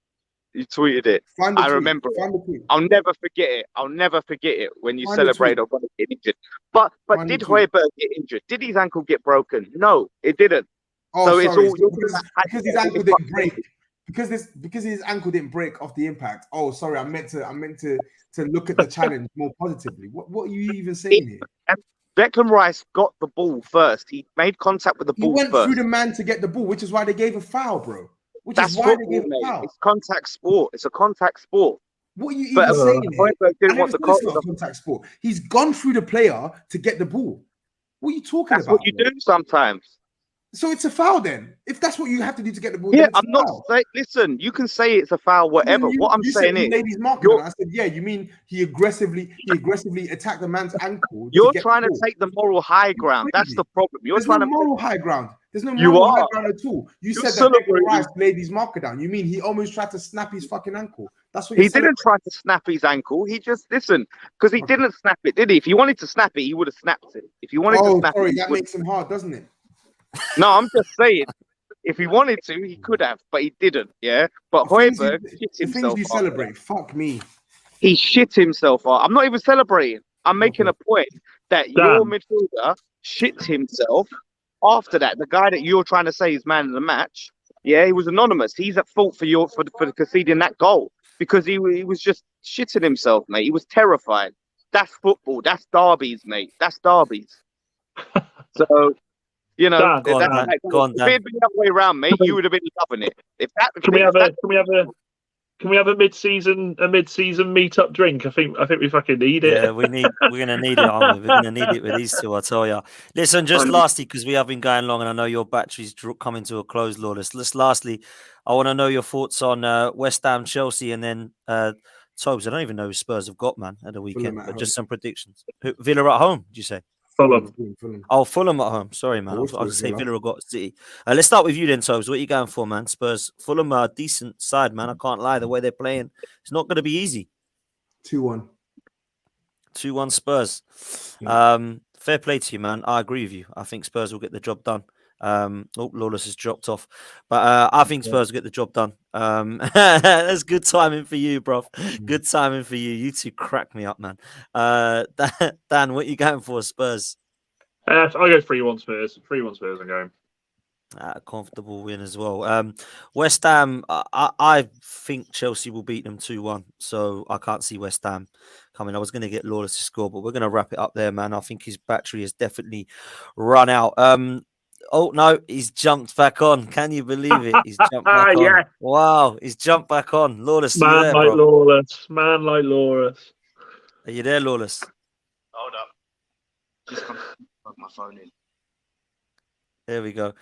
You tweeted it. I remember it. I'll never forget it when you celebrated Ogbonna getting injured. But did Højbjerg get injured? Did his ankle get broken? No, it didn't. Oh, so sorry. Because his ankle didn't break. Because his ankle didn't break off the impact. Oh, sorry. I meant to look at the challenge more positively. What are you even saying here? And Declan Rice got the ball first. He made contact with the ball first. He went through the man to get the ball, which is why they gave a foul, bro. That's why they gave a foul. It's contact sport. It's a contact sport. What are you even saying here? Didn't want it's not a contact sport. He's gone through the player to get the ball. What are you talking about? That's what you do sometimes. So it's a foul then. If that's what you have to do to get the ball, Yeah, then it's I'm a not foul. saying. Listen, you can say it's a foul, whatever. You, What I'm you saying said he is, laid his marker down. I said, yeah, you mean he aggressively attacked the man's ankle to you're get trying the to ball. take the moral high ground. That's Crazy. the problem. You're There's no trying to. moral high ground. There's no You moral high are. ground at all. You You're said that Declan Rice celebrating. laid his marker down. You mean he almost tried to snap his fucking ankle? That's what He you're saying. didn't try to snap his ankle. He just listen because he didn't snap it, did he? If he wanted to snap it, he would have snapped it. If he wanted to snap sorry, it, that makes him hard, doesn't it? No, I'm just saying. If he wanted to, he could have, but he didn't. Yeah, but Højbjerg shit The things himself. you celebrate, fuck me. He shit himself. I'm not even celebrating. I'm making a point that your midfielder shit himself after that. The guy that you're trying to say is man of the match, yeah, he was anonymous. He's at fault for conceding that goal because he was just shitting himself, mate. He was terrified. That's football. That's derbies, mate. That's derbies. So. You know, Go on, Dan. if it had been the other way around, mate, you would have been loving it. Can we have a mid-season meet-up drink? I think we fucking need it. Yeah, we're gonna need it, aren't we? We're gonna need it with these two, I tell you. Listen, just lastly, because we have been going long, and I know your battery's coming to a close, Lawless. Just lastly, I want to know your thoughts on West Ham, Chelsea, and then Tobs. I don't even know who Spurs have got, man, at the weekend, but just some predictions. Villa at home, did you say? Fulham. Oh, Fulham at home. Sorry, man. I was going to say Villa got City. Let's start with you then, Tobs. What are you going for, man? Spurs. Fulham are a decent side, man. I can't lie. The way they're playing, it's not going to be easy. 2-1. 2-1 Spurs. Fair play to you, man. I agree with you. I think Spurs will get the job done. Lawless has dropped off, but I think Spurs will get the job done. That's good timing for you, bro. Good timing for you. You two crack me up, man. Dan, what are you going for, Spurs? I'll go 3-1 Spurs. 3-1 Spurs. I'm going. A comfortable win as well. West Ham, I think Chelsea will beat them 2-1, so I can't see West Ham coming. I was going to get Lawless to score, but we're going to wrap it up there, man. I think his battery has definitely run out. Oh, no, he's jumped back on. Can you believe it? He's jumped back on. Yeah. Wow, he's jumped back on. Lawless, Man there, like bro? Lawless. Man like Lawless. Are you there, Lawless? Hold up. Just plug my phone in. There we go.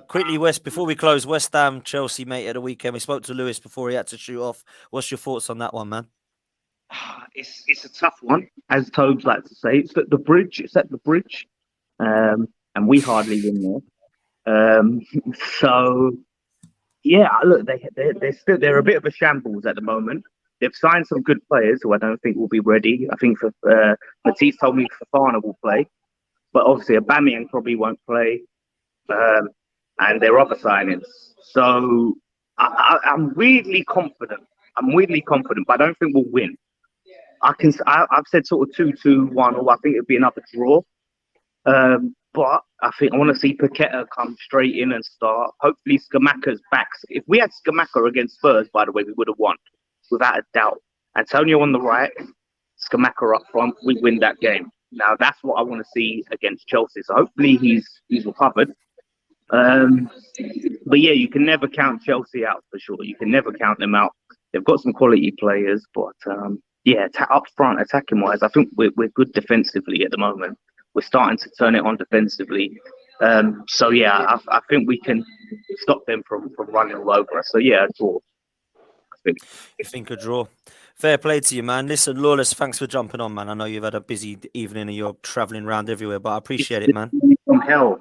Quickly, West, before we close, West Ham, Chelsea, mate, at the weekend. We spoke to Lewis before he had to shoot off. What's your thoughts on that one, man? It's a tough one, as Tobes likes to say. It's at the bridge. And we hardly win there. So yeah, look, they're a bit of a shambles at the moment. They've signed some good players who I don't think will be ready. I think Matisse told me Fofana will play, but obviously Aubameyang probably won't play, and their other signings. So I'm weirdly confident. But I don't think we'll win. I've said sort of 2-2-1, or I think it'll be another draw. But I think I want to see Paqueta come straight in and start. Hopefully Scamacca's back. If we had Scamacca against Spurs, by the way, we would have won, without a doubt. Antonio on the right, Scamacca up front, we win that game. Now that's what I want to see against Chelsea. So hopefully he's recovered. But yeah, you can never count Chelsea out for sure. You can never count them out. They've got some quality players, but up front, attacking wise, I think we're good defensively at the moment. We're starting to turn it on defensively. So yeah, I think we can stop them from running all over us. So yeah, a draw. I think a draw. Fair play to you, man. Listen, Lawless, thanks for jumping on, man. I know you've had a busy evening and you're traveling around everywhere, but I appreciate it, man. From hell.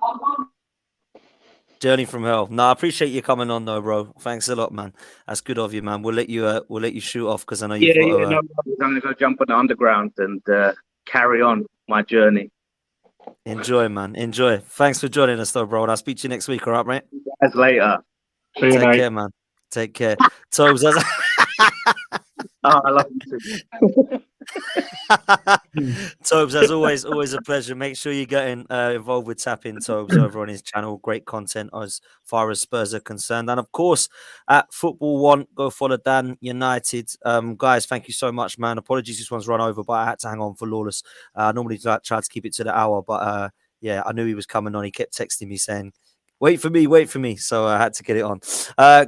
Journey from hell. No, I appreciate you coming on, though, bro. Thanks a lot, man. That's good of you, man. We'll let you shoot off because I know you've got. No, I'm gonna go jump on the underground and carry on my journey. Enjoy, man. Enjoy. Thanks for joining us, though, bro. And I'll speak to you next week, all right, mate? As later. See you, Take mate. care, man. Take care. Tobes, I love you too. Tobes, as always a pleasure. Make sure you're getting involved with Tapping Tobes over on his channel. Great content as far as Spurs are concerned. And of course, at Football One, go follow Dan United. Guys, thank you so much, man. Apologies, this one's run over, but I had to hang on for Lawless. I normally try to keep it to the hour, but yeah, I knew he was coming on. He kept texting me saying, Wait for me. So I had to get it on.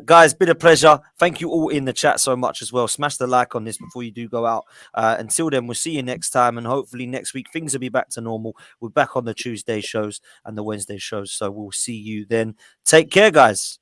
Guys, been a pleasure. Thank you all in the chat so much as well. Smash the like on this before you do go out. Until then, we'll see you next time. And hopefully next week, things will be back to normal. We're back on the Tuesday shows and the Wednesday shows. So we'll see you then. Take care, guys.